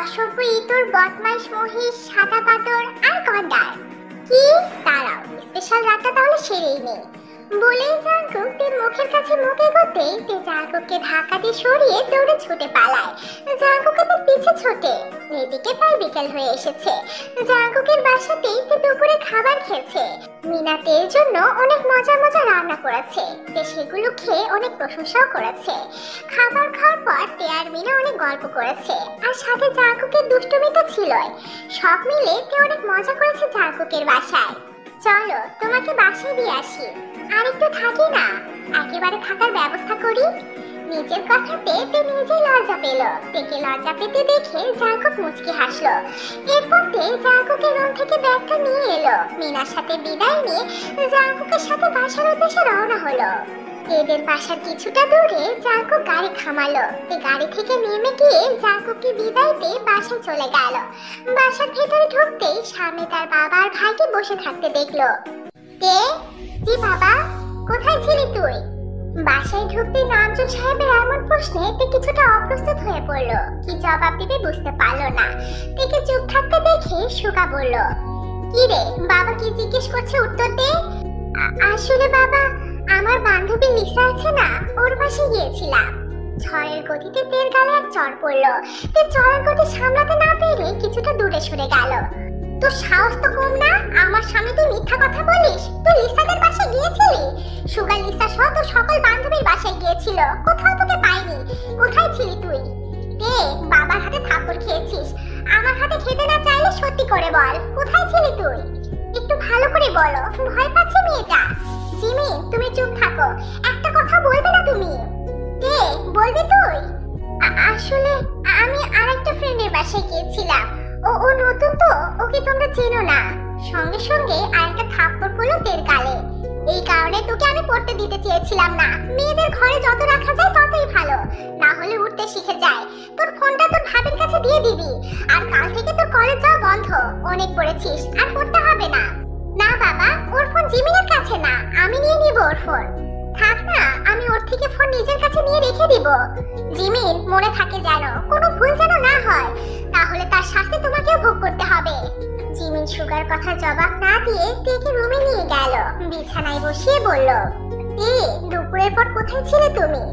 অসভ্য ইতর বদমাইশ মহিষ সাদা পাথর আর গন্ডার। কি? দাঁড়াও, স্পেশাল রাতটা তাহলে সেরেই নেই। বলেই জাঙ্কুক তের মুখের কাছে মুখ এগোতেই তে জাঙ্কুককে ধাক্কা দিয়ে সরিয়ে দৌড়ে ছুটে পালায়। জাঙ্কুক তার পিছে ছোটে। এদিকে প্রায় বিকেল হয়ে এসেছে। জাঙ্কুকের বাসাতেই তে দুপুরে খাবার খেয়েছে। মিনা তের জন্য অনেক মজার মজার রান্না করেছে। তে সেগুলো খেয়ে অনেক প্রশংসাও করেছে। খাবার খাওয়ার পর তে আর মিনা অনেক গল্প করেছে, আর সাথে জাঙ্কুকের দুষ্টুমি তো ছিলই। সব মিলে তে অনেক মজা করেছে জাঙ্কুকের বাসায়। চলো তোমাকে বাসায় দিয়ে আসি। আর একটু থাকি না, একেবারে থাকার ব্যবস্থা করি। নিজের কথাতে তে নিজেই লজ্জা পেল। তেকে লজ্জা পেতে দেখে জাঙ্কুক মুচকি হাসলো। এরপর তে জাঙ্কুকের রুম থেকে ব্যাগটা নিয়ে এলো। মিনার সাথে বিদায় নিয়ে জাঙ্কুকের সাথে বাসার উদ্দেশ্যে রওনা হলো। এদের বাসার কিছুটা দূরে জাঙ্কুক গাড়ি থামালো। তে গাড়ি থেকে নেমে গিয়ে জাঙ্কুককে বিদায় দিয়ে বাসায় চলে গেল। বাসার ভেতরে ঢুকতেই সামনে তার বাবা আর ভাইকে বসে থাকতে দেখলো। তে, জি বাবা, কোথায় ছিলি তুই? বাসায় ঢুকতে নামজুল সাহেবের এমন প্রশ্নে তে কিছুটা অপ্রস্তুত হয়ে পড়ল। কি জবাব দিবে বুঝতে পারল না। তেকে চুপ থাকতে দেখে সুগা বলল, কি রে বাবা কি জিজ্ঞেস করছে উত্তর দে। আসলে বাবা, আমার বান্ধবী লিসা আছে না, ওর বাসায় গিয়েছিলাম। ঝড়ের গতিতে তের গালে এক চড় পড়ল। তে ঝড়ের গতি সামলাতে না পেরে কিছুটা দূরে সরে গেল। তোর সাহস তো কম না, আমার সামনে তুই মিথ্যা কথা বলিস। তুই লিসাদের বাসায় গিয়েছিলি? সুগার লিসা সহ তোর সকল বান্ধবীর বাসায় গিয়েছিল, কোথাও তোকে পাইনি। কোথায় ছিলি তুই? তে বাবার হাতে থাপ্পড় খেয়েছিস, আমার হাতে খেতে না চাইলে সত্যি করে বল, কোথায় ছিলি তুই? একটু ভালো করে বলো, ভয় পাচ্ছে মেয়েটা। জিমি তুমি চুপ থাকো, একটা কথা বলবে না তুমি। তে বলবি তুই? আসলে আমি আরেকটা ফ্রেন্ডের বাসায় গিয়েছিলাম। ও নতুন তো, ওকে তোমরা চেনো না। সঙ্গে সঙ্গে আরেকটা থাপ্পড় পড়লো তের গালে। এই কারণে তোকে আমি পড়তে দিতে চেয়েছিলাম না। মেয়েদের ঘরে যত রাখা যায় ততই ভালো, না হলে উঠতে শিখে যায়। তোর ফোনটা তোর ভাবির কাছে দিয়ে দিবি। আর কাল থেকে তোর কলেজ যাওয়া বন্ধ, অনেক পড়েছিস, আর পড়তে হবে না। না বাবা, ওর ফোন জিমিনের কাছে না, আমি নিয়ে নিব ওর ফোন। থাক না, আমি ওর থেকে ফোন নিজের কাছে নিয়ে রেখে দিব। জিমিন মনে থাকে যেন, কোনো ভুল যেন না হয়, তাহলে তার শাস্তি তোমাকেও ভোগ করতে হবে। জিমিন সুগার কথা জবাব না দিয়ে তেকে রুমে নিয়ে গেল। বিছানায় বসিয়ে বলল, তে দুপুরের পর কোথায় ছিলে তুমি?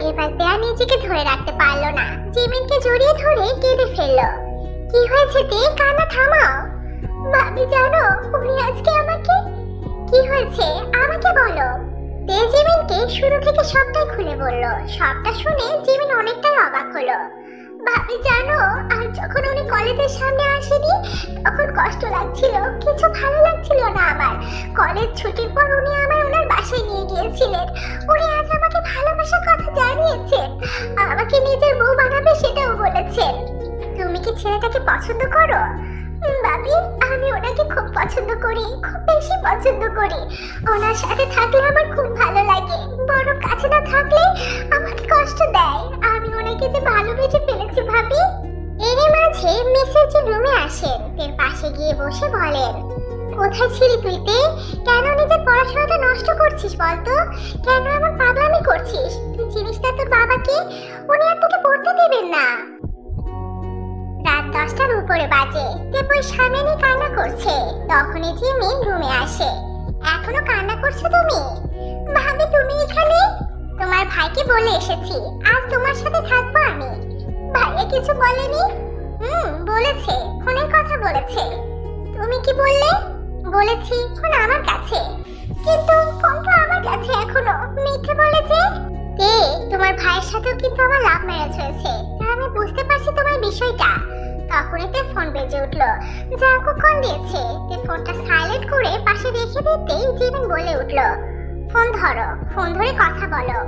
এবার তে আর নিজেকে ধরে রাখতে পারলো না, জিমিনকে জড়িয়ে ধরে কেঁদে ফেললো। কি হয়েছে তে, কান্না থামাও। ভাবি জানো, উনি আজকে আমাকে। কি হয়েছে আমাকে বলো। তে জিমিনকে শুরু থেকে সবটাই খুলে বলল। সবটা শুনে জিমিন অনেকটাই অবাক হলো। ভাবি জানো, আর যখন উনি কলেজের সামনে আসেনি তখন কষ্ট লাগছিল, কিছু ভালো লাগছিল না আমার। কলেজ ছুটির পর উনি আমার ওনার বাসায় নিয়ে গিয়েছিলেন। উনি আজ আমাকে ভালোবাসার কথা জানিয়েছেন, আমাকে নিজের বউ বানাবে সেটাও বলেছেন। তুমি কি ছেলেটাকে পছন্দ করো? ভাবি আমি ওনাকে খুব পছন্দ করি, খুব বেশি পছন্দ করি। ওনার সাথে থাকলে আমার খুব ভালো লাগে, বড় কাছে না থাকলে আমাকে কষ্ট দেয়। আমি ওনাকে যে ভালোবেসে ফেলেছি ভাবি। এর মাঝে মিসেস রুমে আসেন, তের পাশে গিয়ে বসে বলেন, কোথায় ছিলি তুই তে? কেন নিজের পড়াশোনাটা নষ্ট করছিস বলতো? কেন এমন পাগলামি করছিস? তুই চিনিস না তোর বাবাকে, উনি আর তোকে পড়তে দেবেন না। রাত 10টার উপরে বাজে। তে বই সামনে নিয়ে কান্না করছে। তখনই জিমিন রুমে আসে। এখনো কান্না করছো তুমি? ভাবি তুমি এখানে? তোমার ভাইকে বলে এসেছি আজ তোমার সাথে থাকবো আমি। ভাইয়া কিছু বলেনি? বলেছে, ফোনের কথা বলেছে। তুমি কি বললে? বলেছি ফোন আমার কাছে, কিন্তু ফোনটা আমার কাছে এখনো। মিথ্যে বলে যে। কে তোমার ভাইয়ের সাথেও কিন্তু আমার লাভ ম্যারেজ হয়েছে, তাই আমি বুঝতে পারছি তোমার বিষয়টা। তখনই তে ফোন বেজে উঠলো। জাঙ্কু কল দিয়েছে। তে ফোনটা সাইলেন্ট করে পাশে রেখে দিতেই জিমিন বলে উঠলো, ফোন ধরো, ফোন ধরে কথা বলো।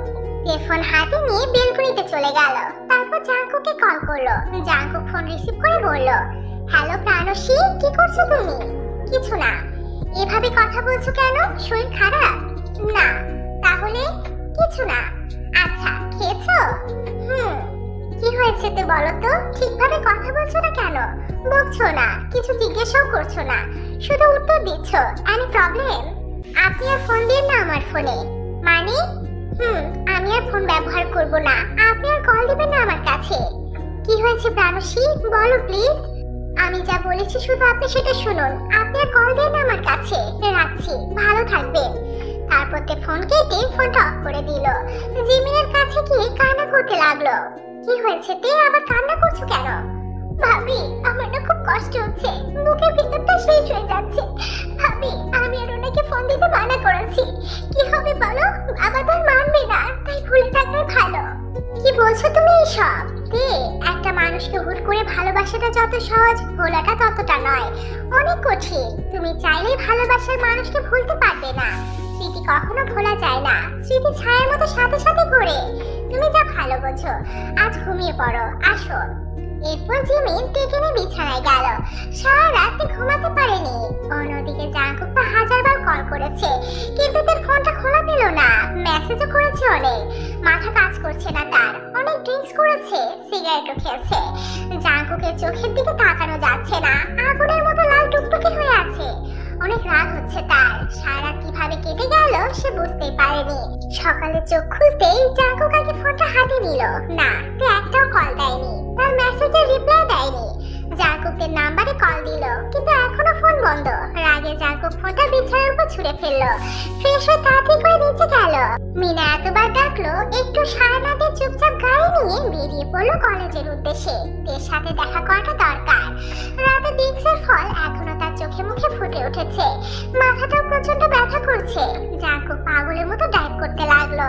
তে ফোন হাতে নিয়ে বেলকনিতে চলে গেল। তারপর জাঙ্কুকে কল করলো। জাঙ্কু ফোন রিসিভ করে বলল, হ্যালো প্রাণসী, কি করছো তুমি? কিছু না। এভাবে কথা বলছো কেন, শরীর খারাপ? না। তাহলে? কিছু না। আচ্ছা খেয়েছো? কি হয়েছে তো বলো তো, ঠিকভাবে কথা বলছো না কেন? বকছো না, কিছু জিজ্ঞেসও করছো না, শুধু উত্তর দিচ্ছ। Any problem? আপনি আর ফোন দিন না আমার ফোনে। মানে? আমি আর ফোন ব্যবহার করব না, আপনি আর কল দিবেন না আমার কাছে। কি হয়েছে প্রাণসী, বলো প্লিজ। আমি যা বলেছি শুধু আপনি সেটা শুনুন, আপনি আর কল দেন না আমার কাছে। রাখছি, ভালো থাকবেন। তারপর তে ফোন কেটে ফোনটা অফ করে দিল। জিমিনের কাছে গিয়ে কান্না করতে লাগলো। কি হয়েছে তে, আবার কান্না করছো কেন? ভাবি আমার না খুব কষ্ট হচ্ছে, বুকের ভিতরটা শেষ হয়ে যাচ্ছে। ভাবি আমি আর ওনাকে ফোন দিতে মানা করেছি। কি হবে বলো, বাবা তো মানবে না, তাই ভুলে থাকলে ভালো। কি বলছো তুমি এইসব? তে একটা মানুষকে হুট করে ভালোবাসাটা যত সহজ, ভোলাটা ততটা নয়, অনেক কঠিন। তুমি চাইলেই ভালোবাসার মানুষকে ভুলতে পারবে না। স্মৃতি কখনো ভোলা যায় না, স্মৃতি ছায়ার মতো সাথে সাথে ঘোরে। তুমি যা ভালো বোঝো, আজ ঘুমিয়ে পড়ো, আসো। এরপর জিমিন টেকে নিয়ে বিছানায় গেল। সারা রাতে ঘুমাতে পারেনি। অন্যদিকে জাঙ্কুক তো হাজারবার কল করেছে, কিন্তু তার ফোনটা খোলা পেল না। মেসেজও করেছে অনেক, মাথা কাজ করছে না তার। অনেক ড্রিঙ্কস করেছে, সিগারেটও খেয়েছে। জাঙ্কুকের চোখের দিকে তাকানো যাচ্ছে না, আগুনের মতো লাল টুকটুকে হয়ে আছে। অনেক রাগ হচ্ছে তার। সারা কিভাবে কেটে গেল সে বুঝতেই পারেনি। সকালে চোখ খুলতেই জাঙ্কুক আগে ফোনটা হাতে নিল। না, সে একটাও কল দেয়নি, তার মেসেজের রিপ্লাই দেয়নি। জাঙ্কুকের নাম্বারে কল দিল, কিন্তু এখনো ফোন বন্ধ। রাগে জাঙ্কুক ফোনটা বিছানার উপর ছুঁড়ে ফেললো। ফ্রেশ হয়ে তাড়াতাড়ি করে নিচে গেল। মিনা এতবার ডাকলো, একটু সাড়া না দিয়ে চুপচাপ গাড়ি নিয়ে বেরিয়ে পড়লো কলেজের উদ্দেশ্যে। এর সাথে দেখা করাটা দরকার। রাতে ডিক্সের ফল এখনো তার চোখে মুখে ফুটে উঠেছে। মাথাটাও প্রচন্ড ব্যথা করছে। জাঙ্কুক পাগলের মতো ডাইভ করতে লাগলো।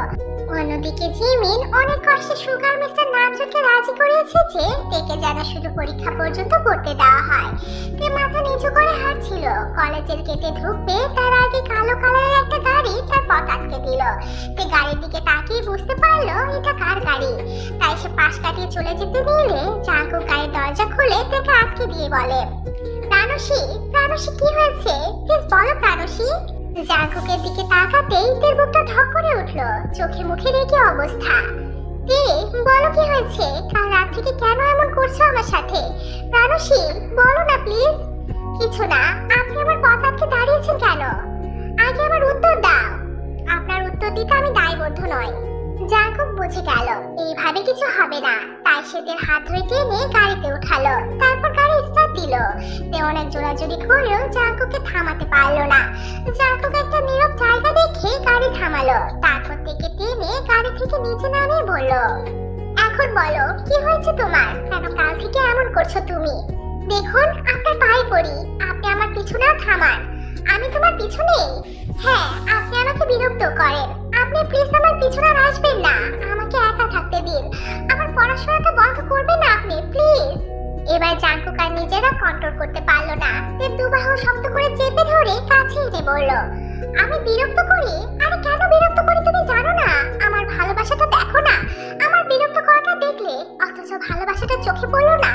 অন্যদিকে জিমিন অনেক কষ্টে সুগার মিস্টার নামজনকে রাজি করিয়েছে যে তেকে যেন শুধু পরীক্ষা পর্যন্ত পড়তে দেওয়া হয়। তে মাথা নিচু করে হাঁটছিল। কলেজের গেটে ঢুকবে তার আগে কালো কালারের একটা গাড়ি তার পথ আটকে দিল। তে গাড়ির দিকে তাকিয়ে বুঝতে পারলো এটা কার গাড়ি। তাই সে পাশ কাটিয়ে চলে যেতে নিলে জাঙ্কুক গাড়ির দরজা খুলে তেকে আটকে দিয়ে বলে, প্রাণসী, প্রাণসী কি হয়েছে? প্লিজ বলো প্রাণসী। জাঙ্কুকের দিকে তাকাতেই তের বুকটা ঢক করে উঠলো। চোখে মুখে রেখে অবস্থা। তে বলো কি হয়েছে? কাল রাত থেকে কেন এমন করছো আমার সাথে? প্রাণসী বলো না প্লিজ। কিছু না। আপনি আমার পথ আটকে দাঁড়িয়েছেন কেন? আগে আমার উত্তর দাও। আপনার উত্তর দিতে আমি দায়বদ্ধ নই। জাঙ্কুক বুঝে গেল এইভাবে কিছু হবে না। তাই সে তের হাত ধরে টেনে গাড়িতে উঠালো। তারপর গাড়ি স্টার্ট দিল। তে অনেক জোরাজুরি করেও জাঙ্কুককে থামাতে পারলো না। জাঙ্কুক একটা নীরব জায়গা দেখে গাড়ি থামালো। তারপর থেকে টেনে গাড়ি থেকে নিচে নামিয়ে বলল, এখন বলো কি হয়েছে তোমার? কেন কাল থেকে এমন করছো তুমি? দেখুন আপনার পায়ে পড়ি, আপনি আমার পিছু না থামান। আমি তোমার পিছু নেই। হ্যাঁ, আপনি আমাকে বিরক্ত করেন। আপনি প্লিজ আমার পিছনে আর আসবেন না। আমাকে একা থাকতে দিন। আমার পড়াশোনাটা বন্ধ করবেন না আপনি, প্লিজ। এবার জাঙ্কুক আর নিজেরা কন্ট্রোল করতে পারলো না। তের দুবাহু শক্ত করে চেপে ধরে কাছে এনে বলল, আমি বিরক্ত করি? আরে কেন বিরক্ত করি তুমি জানো না? আমার ভালোবাসাটা দেখো না। আমার বিরক্ত করাটা দেখলে অথচ ভালোবাসাটা চোখে পড়লো না।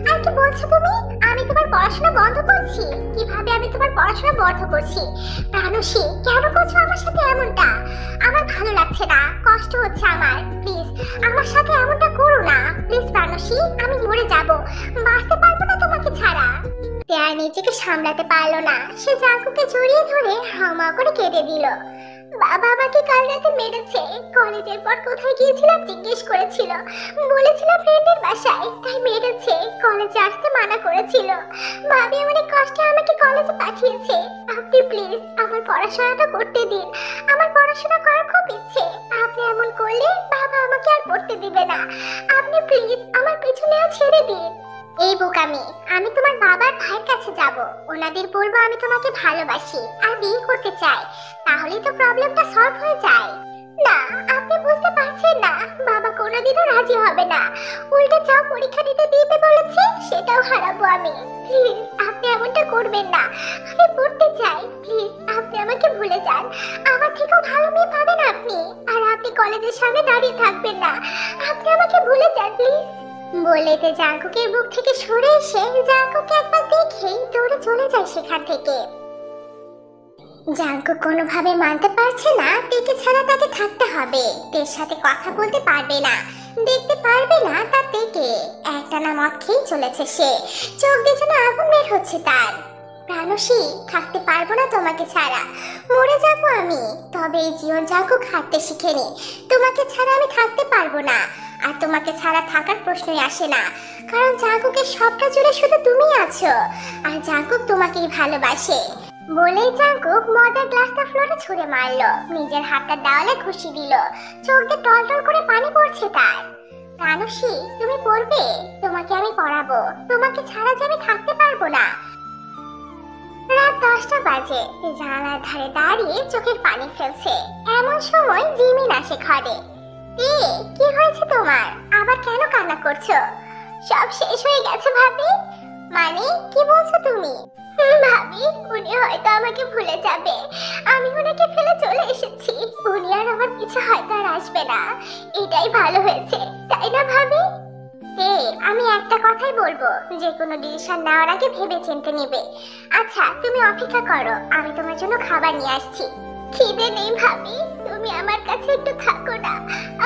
আর কি বলছো তুমি? আমি তোমার পড়াশোনা বন্ধ করছি? কিভাবে আমি তোমার পড়াশোনা বন্ধ করছি? প্রাণসী কেন করছো আমার সাথে এমনটা? আমার ভালো লাগছে না, কষ্ট হচ্ছে আমার। প্লিজ আমার সাথে এমনটা করো না প্লিজ প্রাণসী। আমি মরে যাব, বাঁচতে পারবো না তোমাকে ছাড়া। তেয়া নিজেকে সামলাতে পারলো না। সে জাঙ্কুককে জড়িয়ে ধরে হাউমাউ করে কেঁদে দিল। বাবা আমাকে কাল রাতে মেরেছে। কলেজের পর কোথায় গিয়েছিলাম জিজ্ঞেস করেছিল। বলেছিলাম ফ্রেন্ডের বাসায়, তাই মেরেছে। কলেজে আসতে মানা করেছিল। ভাবি অনেক কষ্টে আমাকে কলেজে পাঠিয়েছে। আপনি প্লিজ আমার পড়াশোনাটা করতে দিন। আমার পড়াশোনা করার খুব ইচ্ছে। আপনি এমন করলে বাবা আমাকে আর পড়তে দিবে না। আপনি প্লিজ আমার পিছনে ছেড়ে দিন। এই বোকামি, আমি তোমার বাবার ভাইয়ের কাছে যাব। ওনাদের বলবো আমি তোমাকে ভালোবাসি আর বিয়ে করতে চাই। তাহলেই তো প্রবলেমটা সলভ হয়ে যায়। না, আপনি বুঝতে পারছেন না। বাবা কোনোদিনও রাজি হবে না। উল্টে যা পরীক্ষা দিতে দিতে বলেছে সেটাও হারাবো আমি। প্লিজ আপনি এমনটা করবেন না। আমি পড়তে চাই। প্লিজ আপনি আমাকে ভুলে যান। আমার থেকেও ভালো মেয়ে পাবেন আপনি। আর আপনি কলেজের সামনে দাঁড়িয়ে থাকবেন না। আপনি আমাকে ভুলে যান প্লিজ। বলেতে জাঙ্কুকের বুক থেকে সরে এসে জাঙ্কুককে একবার দেখেই দৌড়ে চলে যায় সেখান থেকে। জাঙ্কুক কোনোভাবে মানতে পারছে না তেকে ছাড়া তাকে থাকতে হবে। তের সাথে কথা বলতে পারবে না, দেখতে পারবে না তার তেকে। একটানা মদ খেয়ে চলেছে সে। চোখ দিয়ে যেন আগুন বের হচ্ছে তার। প্রাণসী থাকতে পারবো না তোমাকে ছাড়া, মরে যাবো আমি। তবে এই জীবন জাঙ্কুক হাঁটতে শিখেনি। তোমাকে ছাড়া আমি থাকতে পারবো না। আর তোমাকে ছাড়া থাকার প্রশ্নই আসে না, কারণ জাঙ্কুকের সবটা জুড়ে শুধু তুমি আছো। আর জাঙ্কুক তোমাকেই ভালোবাসে। বলেই জাঙ্কুক মদের গ্লাসটা ফ্লোরে ছুঁড়ে মারলো। নিজের হাতটা দেওয়ালে ঘুষি দিল। চোখ দিয়ে টলটল করে পানি পড়ছে তার। প্রাণসী তুমি পড়বে? তোমাকে আমি পড়াবো। তোমাকে ছাড়া যে আমি থাকতে পারবো না। রাত 10টা বাজে। জানালার ধারে দাঁড়িয়ে চোখের পানি ফেলছে। এমন সময় জিমিন আসে ঘরে। কি হয়েছে তোমার? আবার কেন কান্না করছো? সব শেষ হয়ে গেছে ভাবি। মানে কি বলছো তুমি? ভাবি উনি হয়তো আমাকে ভুলে যাবে। আমি ওনাকে ফেলে চলে এসেছি। উনি আর আমার পিছে হয়তো আর আসবে না। এটাই ভালো হয়েছে, তাই না ভাবি? আমি একটা কথাই বলবো, যে কোনো ডিসিশন নেওয়ার আগে ভেবে চিন্তে নেবে। আচ্ছা তুমি অপেক্ষা করো, আমি তোমার জন্য খাবার নিয়ে আসছি। খিদে নেই ভাবি, তুমি আমার কাছে একটু থাকো না।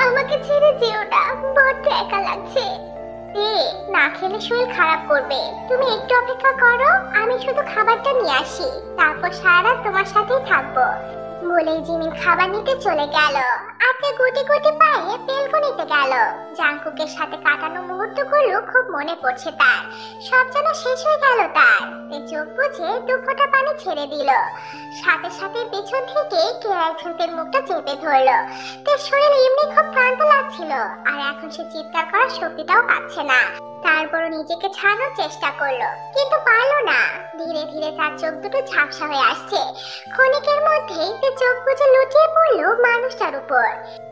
আমাকে ছেড়ে যেও না, বড্ড একা লাগছে। না খেলে শরীর খারাপ করবে। তুমি একটু অপেক্ষা করো, আমি শুধু খাবারটা নিয়ে আসি, তারপর সারা রাত তোমার সাথেই থাকবো। বলেই জিমিন খাবার নিতে চলে গেল। আতে গুটি গুটি পায়ে বেলকনিতে গেল। জাঙ্কুকের সাথে কাটানো মুহূর্তগুলো খুব মনে পড়ছে তার। সব যেন শেষ হয়ে গেল তার। চোখ বুঝে দু ফোঁটা পানি ছেড়ে দিল। সাথে সাথে পেছন থেকে কে একজন তার মুখটা চেপে ধরলো। তার শরীর এমনি খুব ক্লান্ত লাগছিল, আর এখন সে চিৎকার করার শক্তিটাও পাচ্ছে না। তারপর নিজেকে ছাড়ানোর চেষ্টা করলো, কিন্তু পারলো না। ধীরে ধীরে তার চোখ দুটো ঝাপসা হয়ে আসছে। ক্ষণিকের মধ্যেই সে চোখ বুজে লুটিয়ে পড়লো মানুষটার উপর।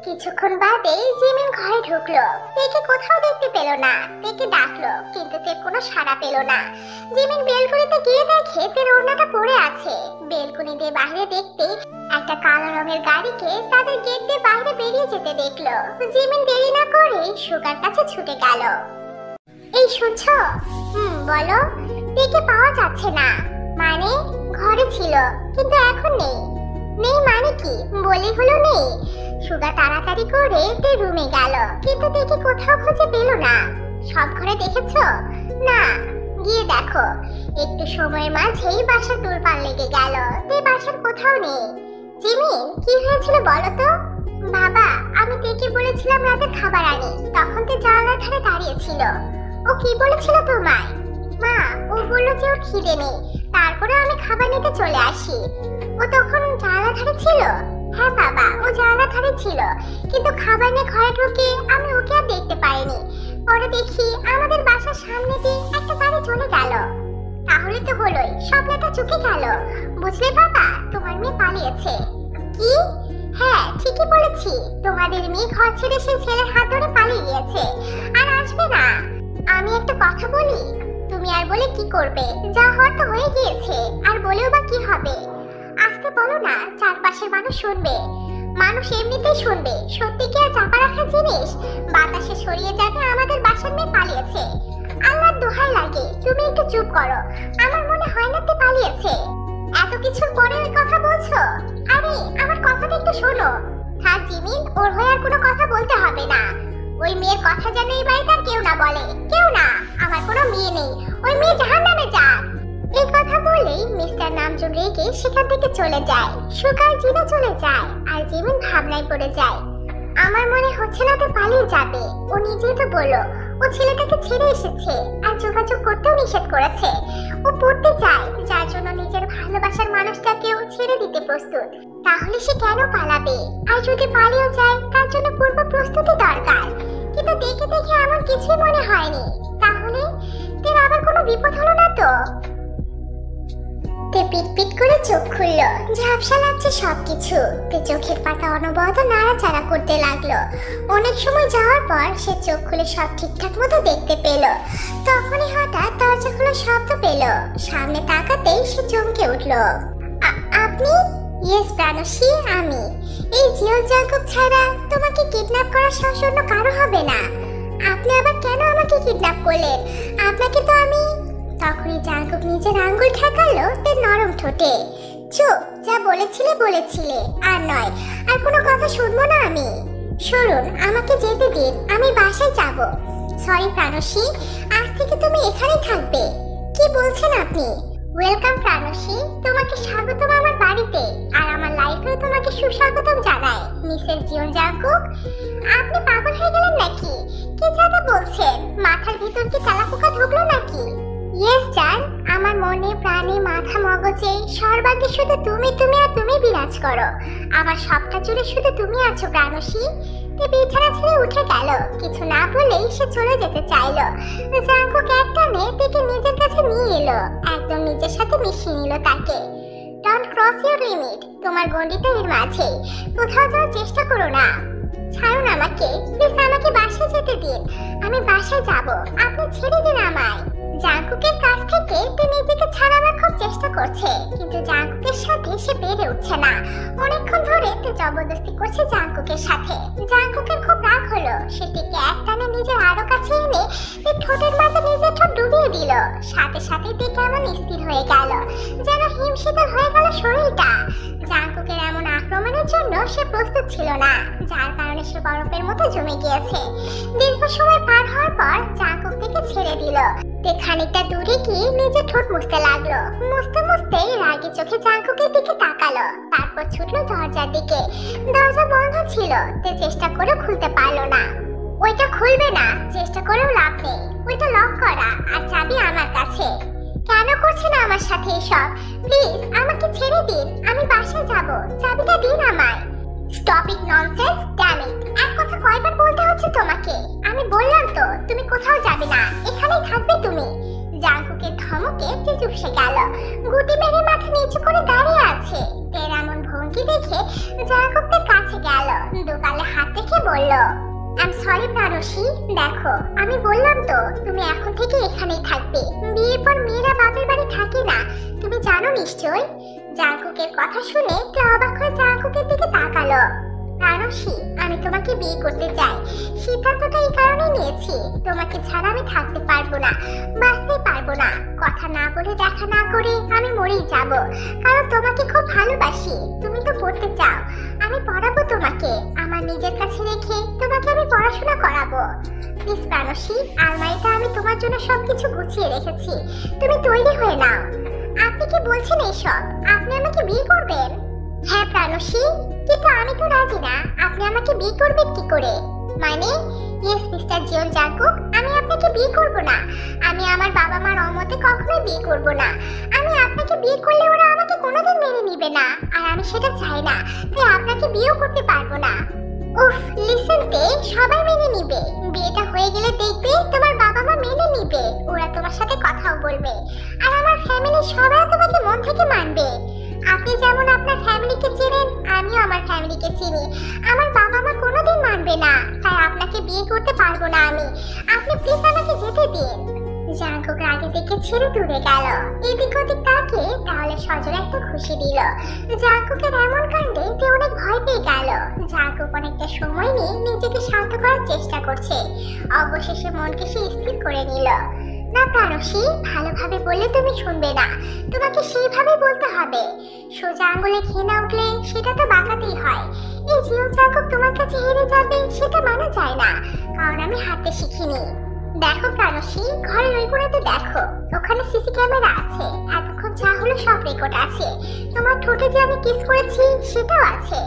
কিছুক্ষণ বাদে জিমিন ঘরে ঢুকলো। তেকে কোথাও দেখতে পেল না। তেকে ডাকলো, কিন্তু তে কোনো সাড়া পেল না। জিমিন বেলকনিতে গিয়ে দেখে তের ওড়নাটা পড়ে আছে। বেলকনি দিয়ে বাইরে দেখতে একটা কালো রঙের গাড়িকে তাদের গেট দিয়ে বাইরে বেরিয়ে যেতে দেখলো। জিমিন দেরি না করে সুগার কাছে ছুটে গেল। এই শুনছো? বলো। তেকে পাওয়া যাচ্ছে না। মানে? ঘরে ছিল, কিন্তু এখন নেই। নেই মানে কি? বলি হলো নেই। সুগা তাড়াতাড়ি করে তে রুমে গেল, কিন্তু তেকে কোথাও খুঁজে পেল না। সব ঘরে দেখেছো? না। গিয়ে দেখো। একটু সময়ের মাঝেই বাসার দূরপাল লেগে গেল। তে বাসার কোথাও নেই। জিমিন, কি হয়েছিল বলো তো? বাবা, আমি তেকে বলেছিলাম রাতে খাবার আনি, তখন তে জানালার ধারে দাঁড়িয়েছিল। ও কি বলেছিল তোমায়? মা, ও বলল যে ওর খিদে নেই, তারপরে আমি খাবার নিতে চলে আসি। ও তখন জানালার ধারে ছিল? হ্যাঁ বাবা, ও জানালার ধারে ছিল, কিন্তু খাবার নিয়ে ঘরে ঢুকে আমি ওকে আর দেখতে পাইনি। পরে দেখি আমাদের বাসার সামনে দিয়ে একটা গাড়ি চলে গেল। তাহলে তো হলোই, স্বপ্নটা চুকে গেল। বুঝলে বাবা, তোমার মেয়ে পালিয়েছে। কি? হ্যাঁ, ঠিকই বলেছি। তোমাদের মেয়ে ঘর ছেড়ে সেই ছেলের হাত ধরে পালিয়ে গিয়েছে, আর আসবে না। আমি একটা কথা বলি, তুমি আর বলে কি করবে? যা হওয়ার তো হয়ে গিয়েছে, আর বলেও বা কি হবে? আসতে বলো না, চারপাশের মানুষ শুনবে। মানুষ এমনিতেই শুনবে। সত্যি কি আর চাপা রাখার জিনিস? বাতাসে ছড়িয়ে যাবে আমাদের বাসার মেয়ে পালিয়েছে। আল্লাহর দোহাই লাগে, তুমি একটু চুপ করো। আমার মনে হয় না তে পালিয়েছে। এত কিছুর পরে ওই কথা বলছো? আরে আমার কথাটা একটু শোনো। থাক জিমিন, ওর হয়ে আর কোনো কথা বলতে হবে না। ওই মেয়ের কথা যেন এই বাড়িতে আর কেউ না বলে। কেউ না। আমার কোনো মেয়ে নেই। ওই মেয়ে জাহান্নামে যাক। এই কথা বলেই মিস্টার নামজুম রেগে সেখান থেকে চলে যায়। সুগার জিনা চলে যায়, আর জিমিন ভাবনায় পড়ে যায়। আমার মনে হচ্ছে না তো পালিয়ে যাবে। ও নিজেই তো বললো ও ছেলেটাকে ছেড়ে এসেছে, আর যোগাযোগ করতেও নিষেধ করেছে। ও পড়তে চায়, যার জন্য নিজের ভালোবাসার মানুষটাকেও ছেড়ে দিতে প্রস্তুত। তাহলে সে কেন পালাবে? আর যদি পালিয়েও যায়, তার জন্য পূর্ব প্রস্তুতি দরকার। কিন্তু দেখে দেখে এমন কিছুই মনে হয়নি। তাহলে তের আবার কোনো বিপদ হলো না তো? তে পিট পিট করে চোখ খুলল। ঝাপসা লাগছে সবকিছু। তে চোখের পাতা অনবরত নাড়াচাড়া করতে লাগলো। অনেক সময় যাওয়ার পর সে চোখ খুলে সব ঠিকঠাক মতো দেখতে পেল। তখনই হঠাৎ দরজা খোলার শব্দ পেল। সামনে তাকাতেই সে চমকে উঠল। আপনি? ইয়েস প্রাণসী, আমি। এই জিও জাকব ছাড়া তোমাকে কিডন্যাপ করার সাহস অন্য কারো হবে না। আপনি আবার কেন আমাকে কিডন্যাপ করলেন? আপনাকে তো আমি... তখনই জাকব নিজের আঙ্গুল ঠেকালো তার নরম ঠোঁটে। চুপ, যা বলেছিলে, আর নয়, আর কোনো কথা শুনবো না আমি। শুনুন, আমাকে যেতে দিন, আমি বাসায় যাব। সরি প্রাণসী, আজ থেকে তুমি এখানেই থাকবে। কি বলছেন আপনি? ওয়েলকাম প্রাণসী, তোমাকে স্বাগতম আমার বাড়িতে, আর আমার লাইফেও তোমাকে সুস্বাগতম জানাই মিসেস জিওন জাকব। আপনি পাগল হয়ে গেলেন নাকি? কি যাতা বলছেন? মাথার ভিতর কি তেলাপোকা ঢুকলো নাকি? ইয়েস জান, আমার মনে প্রাণে মাথা মগজে সর্বাগ্রে শুধু তুমি আর তুমি বিরাজ করো। আমার সবটা জুড়ে শুধু তুমি আছো প্রাণসী। বিছানা ছেড়ে উঠে গেল। কিছু না বলেই সে চলে যেতে চাইলো। জাঙ্কুক এক টানে তাকে নিজের কাছে নিয়ে এলো, একদম নিজের সাথে মিশিয়ে নিল তাকে। ডোন্ট ক্রস ইউর লিমিট, তোমার গন্ডিটা এর মাঝে। কোথাও যাওয়ার চেষ্টা করো না। ছাড়ুন আমাকে, প্লিজ আমাকে বাসায় যেতে দিন। আমি বাসায় যাব, আপনি ছেড়ে দিন আমায়। জাঙ্কুকের কাছ থেকে সে নিজেকে ছাড়াবার খুব চেষ্টা করছে, কিন্তু জাঙ্কুকের সাথে সে পেরে উঠছে না। অনেকক্ষণ ধরে সে জবরদস্তি করছে জাঙ্কুকের সাথে। জাঙ্কুকের খুব রাগ হলো। সে টিকে এক টানে নিজের আরো কাছে এনে ঠোঁটের মাঝে নিজের ঠোঁট ডুবিয়ে দিল। সাথে সাথে কেমন স্থির হয়ে গেল, যেন হিমশীতল হয়ে গেল শরীরটা। জাঙ্কুকের এমন আক্রমণের জন্য সে প্রস্তুত ছিল না, যার কারণে সে বরফের মতো জমে গিয়েছে। দীর্ঘ সময় পার হওয়ার পর জাঙ্কুক থেকে ছেড়ে দিল। তে খানিকটা দূরে গিয়ে নিজের ঠোঁট মুছতে লাগলো। মুছতে মুছতেই রাগী চোখে জাঙ্কুকের দিকে তাকালো, তারপর ছুটলো দরজার দিকে। দরজা বন্ধ ছিল, তে চেষ্টা করে খুলতে পারলো না। ওইটা খুলবে না, চেষ্টা করেও লাভ নেই, ওইটা লক করা, আর চাবি আমার কাছে। কেন করছে না আমার সাথে এসব? প্লিজ আমাকে ছেড়ে দিন, আমি বাসায় যাব, চাবিটা দিন আমায়। Stop it nonsense, damn it! এক কথা কয়বার বলতে হচ্ছে তোমাকে? আমি বললাম তো তুমি কোথাও যাবে না, এখানেই থাকবে তুমি। জাঙ্কুকের ধমকে তে চুপসে গেল, গুটি মেরে মাথা নিচু করে দাঁড়িয়ে আছে। তের এমন ভঙ্গি দেখে জাঙ্কুকের কাছে গেল, দোকানে হাত রেখে বলল, আই এম সরি প্রাণসী, দেখো আমি বললাম তো তুমি এখন থেকে এখানেই থাকবে। বিয়ের পর মেয়েরা বাপের বাড়ি থাকে না, তুমি জানো নিশ্চয়। জাঙ্কুকের কথা শুনে তে অবাক হয়ে জাঙ্কুকের দিকে তাকালো। প্রাণসী, আমি তোমাকে বিয়ে করতে চাই। সিদ্ধান্তটা এই কারণে নিয়েছি, তোমাকে ছাড়া আমি থাকতে পারবো না, বাঁচতে পারবো না। কথা না বলে দেখা না করে আমি মরেই যাব, কারণ তোমাকে খুব ভালোবাসি। তুমি তো পড়তে চাও, আমি পড়াবো তোমাকে। আমার নিজের কাছে রেখে তোমাকে আমি পড়াশোনা করাবো। প্লিজ প্রাণসী, আলমারিতে আমি তোমার জন্য সবকিছু গুছিয়ে রেখেছি, তুমি তৈরি হয়ে নাও। আপনি কি বলছেন এইসব? আপনি আমাকে বিয়ে করবেন? হ্যাঁ প্রাণসী, কিন্তু আমি তো রাজি না। আপনি আমাকে বিয়ে করবেন কি করে? মানে? ইয়েস মিস্টার জিওন জাঙ্কুক, আমি আপনাকে বিয়ে করব না। আমি আমার বাবা মার অমতে কখনোই বিয়ে করব না। আমি আপনাকে বিয়ে করলে ওরা আমাকে কোনোদিন মেনে নিবে না, আর আমি সেটা চাই না। তাই আপনাকে বিয়েও করতে পারবো না। উফ, লিসেন তে, সবাই মেনে নিবে। বিয়েটা হয়ে গেলে দেখবে তোমার বাবা মা মেনে নিবে, ওরা তোমার সাথে কথাও বলবে, আর আমার ফ্যামিলির সবাই তোমাকে মন থেকে মানবে। আপনি যেমন আপনার ফ্যামিলিকে চেনেন, আমিও আমার ফ্যামিলিকে চিনি। আমার বাবা মা কোনোদিন মানবে না, তাই আপনাকে বিয়ে করতে পারবো না আমি। আপনি প্লিজ আমাকে যেতে দিন। জাঙ্কুক রাগে দেখে ছেড়ে দূরে গেল। এদিক ওদিক তাকে তাহলে সজল একটা খুশি দিল। জাঙ্কুকের এমন কাণ্ডে তে অনেক ভয় পেয়ে গেল। জাঙ্কুক অনেকটা সময় নিয়ে নিজেকে শান্ত করার চেষ্টা করছে। অবশেষে মনকে সে স্থির করে নিল। না প্রাণসী, ভালোভাবে বললে তুমি শুনবে না, তোমাকে সেইভাবে বলতে হবে। সোজা আঙ্গুলে ঘি না উঠলে সেটা তো বাঁকাতেই হয়। এই জিওন জাঙ্কুক তোমার কাছে হেরে যাবে সেটা মানা যায় না, কারণ আমি হাতে শিখিনি। দেখো প্রাণসী, ঘরের ওই কোণাতে দেখো, ওখানে সিসি ক্যামেরা আছে। এতক্ষণ যা হলো সব রেকর্ড আছে। তোমার ঠোঁটে যে আমি কিস করেছি সেটাও আছে।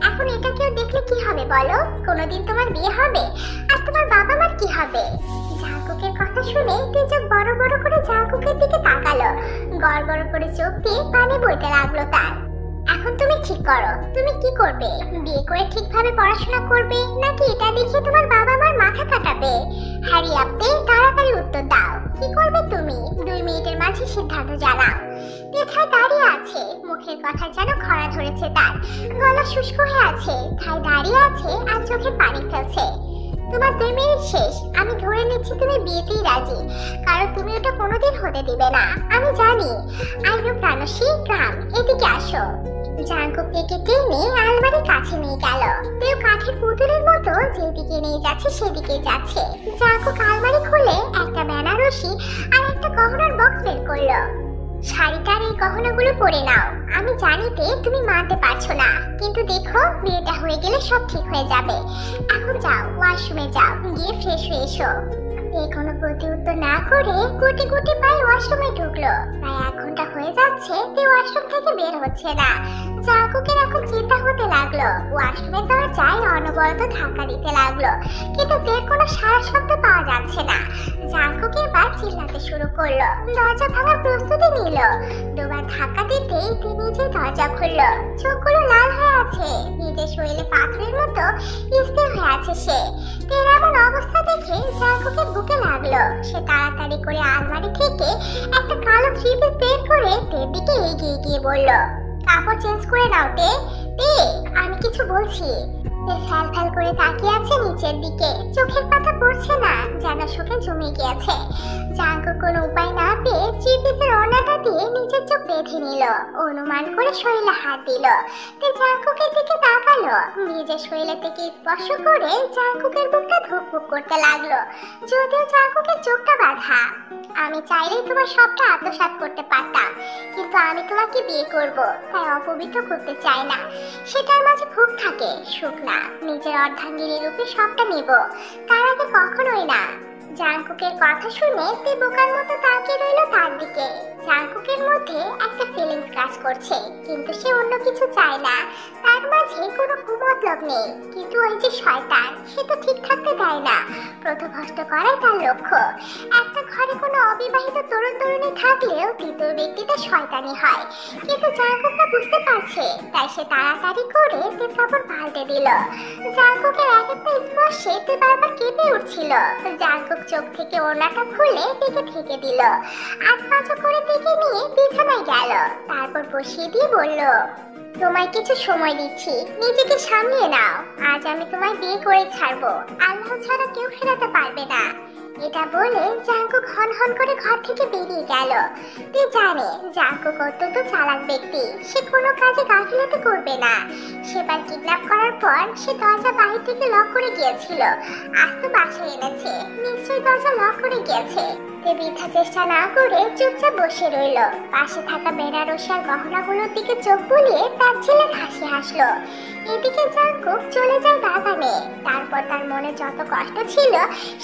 এখন এটা কেউ দেখলে কি হবে বলো? কোনোদিন তোমার বিয়ে হবে, আর তোমার বাবা মার কি হবে? জাঙ্কুকের কথা শুনে তে চোখ বড় বড় করে জাঙ্কুকের দিকে তাকালো। গড়গড় করে চোখ দিয়ে পানি বইতে লাগলো তার। এখন তুমি ঠিক করো, তুমি কি করবে? বিয়ে করে ঠিকভাবে পড়াশোনা করবে, নাকি এটা দেখে তোমার বাবা মার মাথা কাটাবে? হ্যারি আপনি তাড়াতাড়ি উত্তর দাও, কি করবে তুমি? 2 মিনিটের মাঝে সিদ্ধান্ত জানাও। তেথায় দাঁড়িয়ে আছে, মুখের কথা যেন খরা ধরেছে তার, গলা শুষ্ক হয়ে আছে, ঠায় দাঁড়িয়ে আছে আর চোখে পানি ফেলছে। তোমার 2 মিনিট শেষ। আমি ধরে নিচ্ছি তুমি বিয়েতেই রাজি, কারণ তুমি ওটা কোনোদিন হতে দিবে না, আমি জানি। আইনো প্রাণসী, গ্রাম, এদিকে আসো। জাঙ্কুক থেকে টেনে আলমারির কাছে নিয়ে গেল। তেও কাঠের পুতুলের মতো যেদিকে নিয়ে যাচ্ছে সেদিকে যাচ্ছে। জাঙ্কুক আলমারি খুলে একটা বেনারসি আর একটা গহনার বক্স বের করলো। শাড়িটার এই গহনাগুলো পরে নাও। আমি জানি তে তুমি মানতে পারছো না, কিন্তু দেখো বিয়েটা হয়ে গেলে সব ঠিক হয়ে যাবে। এখন যাও, ওয়াশরুমে যাও, গিয়ে ফ্রেশ হয়ে এসো। কোনো প্রতি উত্তর না করে গুটি গুটি পায়ে ওয়াশরুমে ঢুকলো। প্রায় 1 ঘন্টা হয়ে যাচ্ছে তে ওয়াশরুম থেকে বের হচ্ছে না। জাঙ্কুকের এখন চিন্তা হতে লাগলো। ওয়াশরুমের দরজায় অনবরত ধাক্কা দিতে লাগলো, কিন্তু তের কোনো সারা শব্দ পাওয়া যাচ্ছে না। জাঙ্কুক এবার চিল্লাতে শুরু করলো, দরজা ভাঙার প্রস্তুতি নিল। 2 বার ধাক্কা দিতেই তে নিজে দরজা খুললো। চোখগুলো লাল হয়ে আছে, নিজের শরীরে পাথরের মতো স্থির হয়ে আছে সে। তের এমন অবস্থা দেখে জাঙ্কুকের বুকে লাগলো। সে তাড়াতাড়ি করে আলমারি থেকে একটা কালো 3 পিস বের করে তের দিকে এগিয়ে গিয়ে বলল, কাপড় চেঞ্জ করে নাও তে। তে, আমি কিছু বলছি। তে ফ্যাল ফ্যাল করে তাকিয়ে আছে নিচের দিকে, চোখের পাতা পড়ছে না, যেন শোকে জমে গিয়েছে। জাঙ্কুক কোনো উপায় না পেয়ে 3 পিসের ওড়নাটা দিয়ে নিজের চোখ বেঁধে নিল। অনুমান করে শরীরে হাত দিল। তে জাঙ্কুকের দিকে তাকালো, নিজের শরীরে থেকে স্পর্শ করে জাঙ্কুকের বুকটা ধুকপুক করতে লাগলো, যদিও জাঙ্কুকের চোখটা বাঁধা। আমি চাইলেই তোমার সবটা আত্মসাৎ করতে পারতাম, কিন্তু আমি তোমাকে বিয়ে করব, তাই অপবিত্র করতে চাই না। সেটার মাঝে খুব থাকে, সুখ না। নিজের অর্ধাঙ্গিনী রূপে সবটা নেব, তার আগে কখনোই না। জাংকুকের কথা শুনে তে বোকার মতো তাকিয়ে রইল তার দিকে। জাংকুকের মধ্যে একটা ফিলিংস কাজ করছে, কিন্তু সে অন্য কিছু চায় না। তার মাঝে কোনো কুমতলব নেই, কিন্তু ওই যে শয়তান, সে তো ঠিক থাকতে দেয় না। প্রথভ্রষ্ট করাই তার লক্ষ্য। একটা ঘরে কোনো অবিবাহিত তরুণ তরুণী থাকলেও তৃতীয় ব্যক্তিটা শয়তানি হয়, কিন্তু জাংকুকটা বুঝতে পারছে, তাই সে তাড়াতাড়ি করে তে কাপড় পাল্টে দিল। জাংকুকের এক একটা স্পর্শে তে বারবার কেঁপে উঠছিল। জাংকুক চোখ থেকে ওড়নাটা খুলে তেকে ঢেকে দিল, আর পাঁচা করে তেকে নিয়ে বিছানায় গেল। তারপর বসিয়ে দিয়ে বলল, তোমায় কিছু সময় দিচ্ছি, নিজেকে সামলিয়ে নাও। আজ আমি তোমায় বিয়ে করে ছাড়বো, আল্লাহ ছাড়া কেউ ফেরাতে পারবে না। এটা বলে জাংকুক হন হন করে ঘর থেকে বেরিয়ে গেল। তে জানে জাংকুক অত্যন্ত চালাক ব্যক্তি, সে কোনো কাজে গাফিলতি করবে না। সেবার কিডন্যাপ করার পর সে দরজা বাহির থেকে লক করে গিয়েছিল, আজ তো বাসায় এনেছে, নিশ্চয়ই দরজা লক করে গিয়েছে। তে বৃথা চেষ্টা না করে চুপচাপ বসে রইল। পাশে থাকা বেনারসি আর গহনাগুলোর দিকে চোখ বুলিয়ে তার ছেলে হাসি হাসলো। এদিকে জাংকুক চলে যায় বাগানে। তারপর তার মনে যত কষ্ট ছিল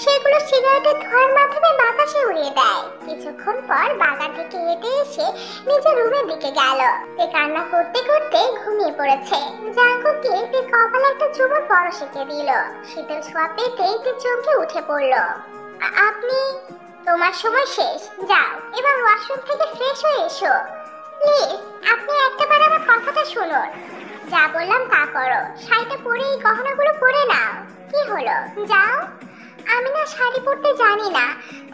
সেগুলো সিগারেটের ধোঁয়ার মাধ্যমে বাতাসে উড়িয়ে দেয়। কিছুক্ষণ পর বাগান থেকে হেঁটে এসে নিজের রুমের দিকে গেল। তে কান্না করতে করতে ঘুমিয়ে পড়েছে। জাংকুককে তে কপালে একটা চুমুক পরশ এঁকে দিল। শীতল ছোঁয়া পেতেই তে চমকে উঠে পড়ল। আপনি? তোমার সময় শেষ, যাও এবার ওয়াশরুম থেকে ফ্রেশ হয়ে এসো। প্লিজ আপনি একটাবার আমার কথাটা শুনুন। যা বললাম তা করো, শাড়িটা পরে এই গহনাগুলো পরে নাও। কি হলো, যাও। আমি না শাড়ি পরতে জানি না।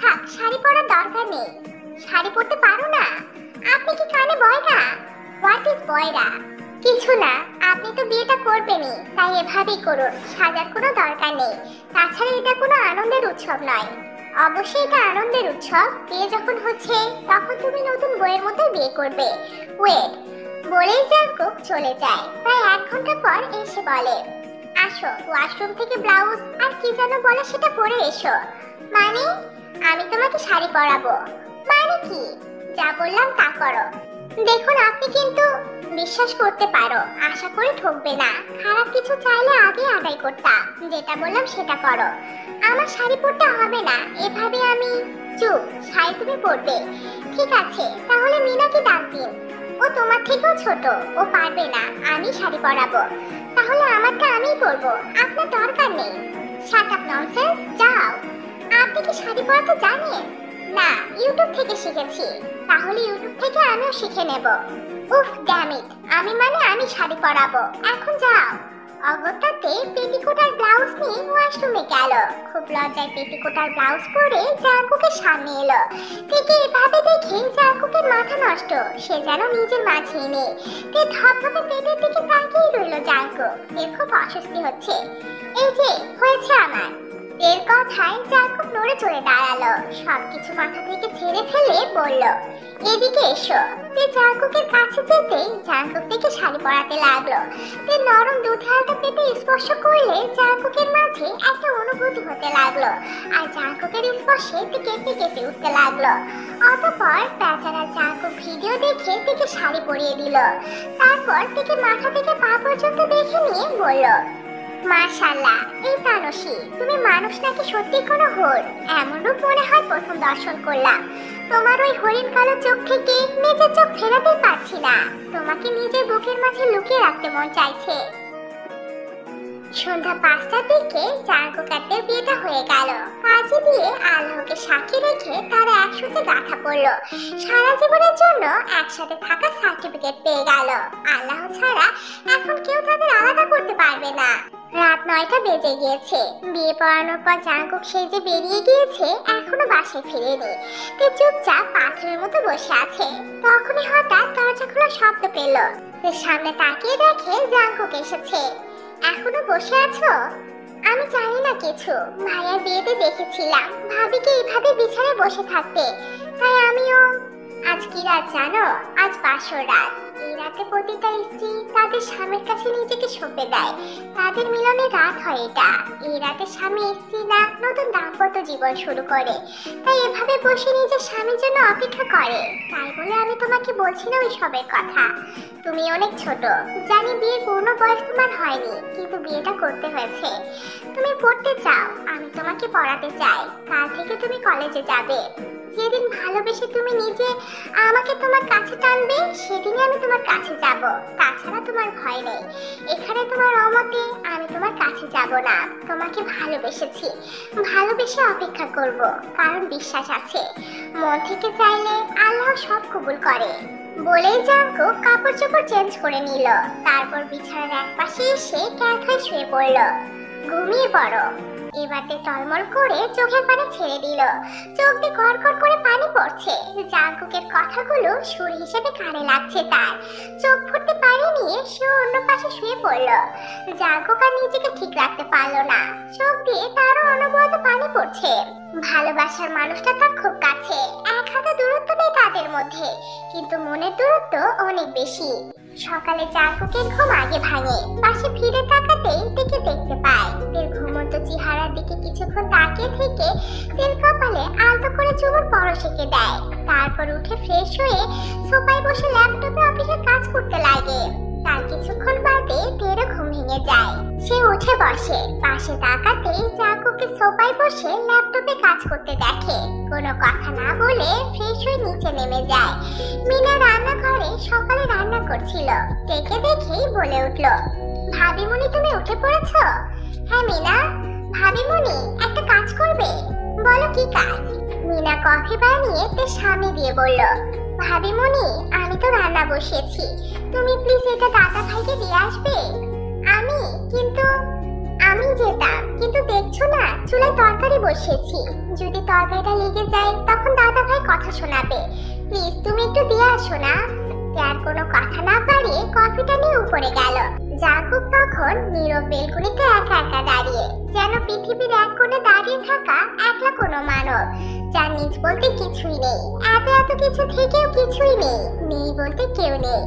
থাক, শাড়ি পরার দরকার নেই। শাড়ি পরতে পারো না? আপনি কি কানে বয়রা? হোয়াট ইজ বয়রা? কিছু না, আপনি তো বিয়েটা করবেনই, তাই এভাবেই করুন, সাজার কোনো দরকার নেই। তাছাড়া এটা কোনো আনন্দের উৎসব নয়। অবশ্যই এটা আনন্দের উৎসব। বিয়ে যখন হচ্ছে তখন তুমি নতুন বইয়ের মতো বিয়ে করবে। ওয়েট। বলেই জাংকুক চলে যায়। প্রায় 1 ঘন্টা পর এসে বলে, আসো ওয়াশরুম থেকে ব্লাউজ আর কি যেন বলে সেটা পরে এসো। মানে? আমি তোমাকে শাড়ি পরাবো। মানে কি? যা বললাম তা করো। দেখুন আপনি কিন্তু বিশ্বাস করতে পারো, আশা করি ঠকবে না। খারাপ কিছু চাইলে আগে আদায় করতাম। যেটা বললাম সেটা করো। আমার শাড়ি পরতে হবে না, এভাবে আমি। চুপ, শাড়ি তুমি পরবে। ঠিক আছে, তাহলে মিনাকে ডাক দিন। ও তোমার থেকেও ছোট, ও পারবে না, আমি শাড়ি পরাবো। তাহলে আমারটা আমিই পরবো, আপনার দরকার নেই। শাট আপ ননসেন্স, যাও। আপনি কি শাড়ি পরাতে জানেন? না, ইউটিউব থেকে শিখেছি। তাহলে ইউটিউব থেকে আমিও শিখে নেব। উফ ড্যাম ইট, আমি শাড়ি পরাবো, এখন যাও। অগত্যাতে পেটিকোট আর ব্লাউজ নিয়ে ওয়াশরুমে গেল। খুব লজ্জায় পেটিকোট আর ব্লাউজ পরে জাংকুকের সামনে এলো। থেকে এভাবে দেখে জাংকুকের মাথা নষ্ট, সে যেন নিজের মাঝেই নেই। তে ধপধপে পেটের দিকে তাকিয়ে রইল জাংকুক। এর খুব অস্বস্তি হচ্ছে। এই যে হয়েছে আমার। এর কথায় জাংকুক নড়ে চড়ে দাঁড়ালো, সবকিছু মাথা থেকে ছেড়ে ফেলে বলল, এদিকে এসো। তে জাংকুকের কাছে যেতেই জাংকুক থেকে শাড়ি পরাতে লাগলো। তে নরম দুধারটা পেটে স্পর্শ করলে জাংকুকের মাঝে একটা অনুভূতি হতে লাগলো, আর জাংকুকের স্পর্শে তে কেঁপে কেঁপে উঠতে লাগলো। অতঃপর বেচারা জাংকুক ভিডিও দেখে থেকে শাড়ি পরিয়ে দিল। তারপর থেকে মাথা থেকে পা পর্যন্ত দেখে নিয়ে বলল, মাশাআল্লাহ, এই তানসী, তুমি মানুষ নাকি সত্যি কোনো হোর? এমন রূপ মনে হয় প্রথম দর্শন করলাম। তোমার ওই হরিণ কালো চোখ থেকে নিজের চোখ ফেরাতে পারছি না। তোমাকে নিজের বুকের মাঝে লুকিয়ে রাখতে মন চাইছে। সন্ধ্যা 5টার দিকে জাংকুকের বিয়েটা হয়ে গেল। কাজী দিয়ে আল্লাহকে সাক্ষী রেখে তারা একসাথে গাঁথা পড়লো। সারা জীবনের জন্য একসাথে থাকা সার্টিফিকেট পেয়ে গেল। আল্লাহ ছাড়া এখন কেউ তাদের আলাদা করতে পারবে না। রাত 9টা বেজে গিয়েছে। বিয়ে পড়ানোর পর জাংকুক সেই যে বেরিয়ে গিয়েছে, এখনো বাসায় ফিরেনি। তে চুপচাপ পাথরের মতো বসে আছে। তখনই হঠাৎ দরজা খোলার শব্দ পেল। তে সামনে তাকিয়ে দেখে জাংকুক এসেছে। এখনো বসে আছো? আমি জানি না কিছু, ভাইয়ার বিয়েতে দেখেছিলাম ভাবিকে এইভাবে বিছানায় বসে থাকতে, তাই আমিও। আজ কি রাত জানো? আজ বাসর রাত। এই রাতে প্রতিটা স্ত্রী তাদের স্বামীর কাছে নিজেকে সঁপে দেয়। তাদের মিলনের রাত হয় এটা। এই রাতে স্বামী স্ত্রীরা নতুন দাম্পত্য জীবন শুরু করে। তাই এভাবে বসে নিজের স্বামীর জন্য অপেক্ষা করে। তাই বলে আমি তোমাকে বলছি না ওই সবের কথা। তুমি অনেক ছোট, জানি বিয়ের পূর্ণ বয়স তোমার হয়নি, কিন্তু বিয়েটা করতে হয়েছে। তুমি পড়তে চাও, আমি তোমাকে পড়াতে চাই। কাল থেকে তুমি কলেজে যাবে। যেদিন ভালোবেসে তুমি নিজে আমাকে তোমার কাছে টানবে, সেদিনই আমি তোমার কাছে যাব। তাছাড়া তোমার ভয় নেই। এখানে তোমার অমতে আমি তোমার কাছে যাব না। তোমাকে ভালোবেসেছি, ভালোবেসে অপেক্ষা করব, কারণ বিশ্বাস আছে মন থেকে চাইলে আল্লাহ সব কবুল করে। বলেই জাঙ্কুক কাপড় চোপড় চেঞ্জ করে নিল। তারপর বিছানার এক পাশে এসে ক্যাট হয়ে শুয়ে পড়ল। ঘুমিয়ে পড়ো। এবারে টলমল করে চোখের পানি ছেড়ে দিল। চোখ দিয়ে কড়কড় করে পানি পড়ছে। জাঙ্কুকের কথাগুলো সুর হিসেবে কানে লাগছে তার। চোখ ফুটতে পানি নিয়ে সে অন্য পাশে শুয়ে পড়ল। জাঙ্কুক আর নিজেকে ঠিক রাখতে পারলো না। চোখ দিয়ে তারও অনবরত পানি পড়ছে। ভালোবাসার মানুষটা তার খুব কাছে, এক হাতে দূরত্ব নেই তাদের মধ্যে, কিন্তু মনের দূরত্ব অনেক বেশি। সকালে জাঙ্কুকের ঘুম আগে ভাঙে। পাশে ফিরে তাকাতেই দিকে দেখতে পায় তের ঘুমন্ত চেহারার দিকে কিছুক্ষণ তাকিয়ে থেকে তের কপালে আলতো করে চুমুর পরশ এঁকে দেয়। তারপর উঠে ফ্রেশ হয়ে সোফায় বসে ল্যাপটপে অফিসের কাজ করতে লাগে। তার কিছুক্ষণ বাদে তেরও ঘুম ভেঙে যায়। সে উঠে বসে। পাশে তাকাতেই জাঙ্কুকে সোফায় বসে ল্যাপটপে কাজ করতে দেখে। কোনো কথা না বলে ফ্রেশ হয়ে নিচে নেমে যায়। মিনা রান্নাঘরে সকালে রান্না করছিল। দেখে দেখেই বলে উঠল, ভাবিমণি তুমি উঠে পড়েছো? হ্যাঁ মিনা। ভাবিমণি একটা কাজ করবে? বলো কি কাজ? মিনা কফি বানিয়ে তার সামনে দিয়ে বলল, ভাবিমণি আমি তো রান্না বসিয়েছি, তুমি প্লিজ এটা দাদা ভাইকে দিয়ে আসবে। আমি যেতাম, কিন্তু দেখছো না চুলায় তরকারি বসিয়েছি। যদি তরকারিটা লেগে যায় তখন দাদা ভাই কথা শোনাবে। প্লিজ তুমি একটু দিয়ে আসো না। আর কোনো কথা না পারিয়ে কফিটা নিয়ে উপরে গেল। জাঙ্কুক তখন নীরব বেলকুনিতে একা একা দাঁড়িয়ে, যেন পৃথিবীর এক কোণে দাঁড়িয়ে থাকা একলা কোনো মানব, যার নিজ বলতে কিছুই নেই। এত এত কিছু থেকেও কিছুই নেই, নেই বলতে কেউ নেই।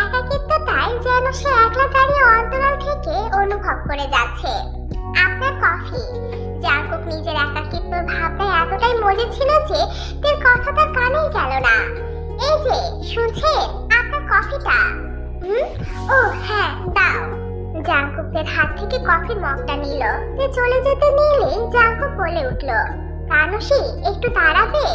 একাকিত্ব তাই যেন সে একলা দাঁড়িয়ে অন্তরাল থেকে অনুভব করে যাচ্ছে। আপনার কফি। জাঙ্কুক নিজের একাকিত্বর ভাবনায় এতটাই মজে ছিল যে তার কথা তার কানেই গেল না। এই যে শুনছেন, আপনার কফিটা। ও হ্যাঁ দাও। জাঙ্কুকের হাত থেকে কফির মগটা নিল। তে চলে যেতে নিলেই জাঙ্কুক বলে উঠল, কানুষি একটু দাঁড়াবে?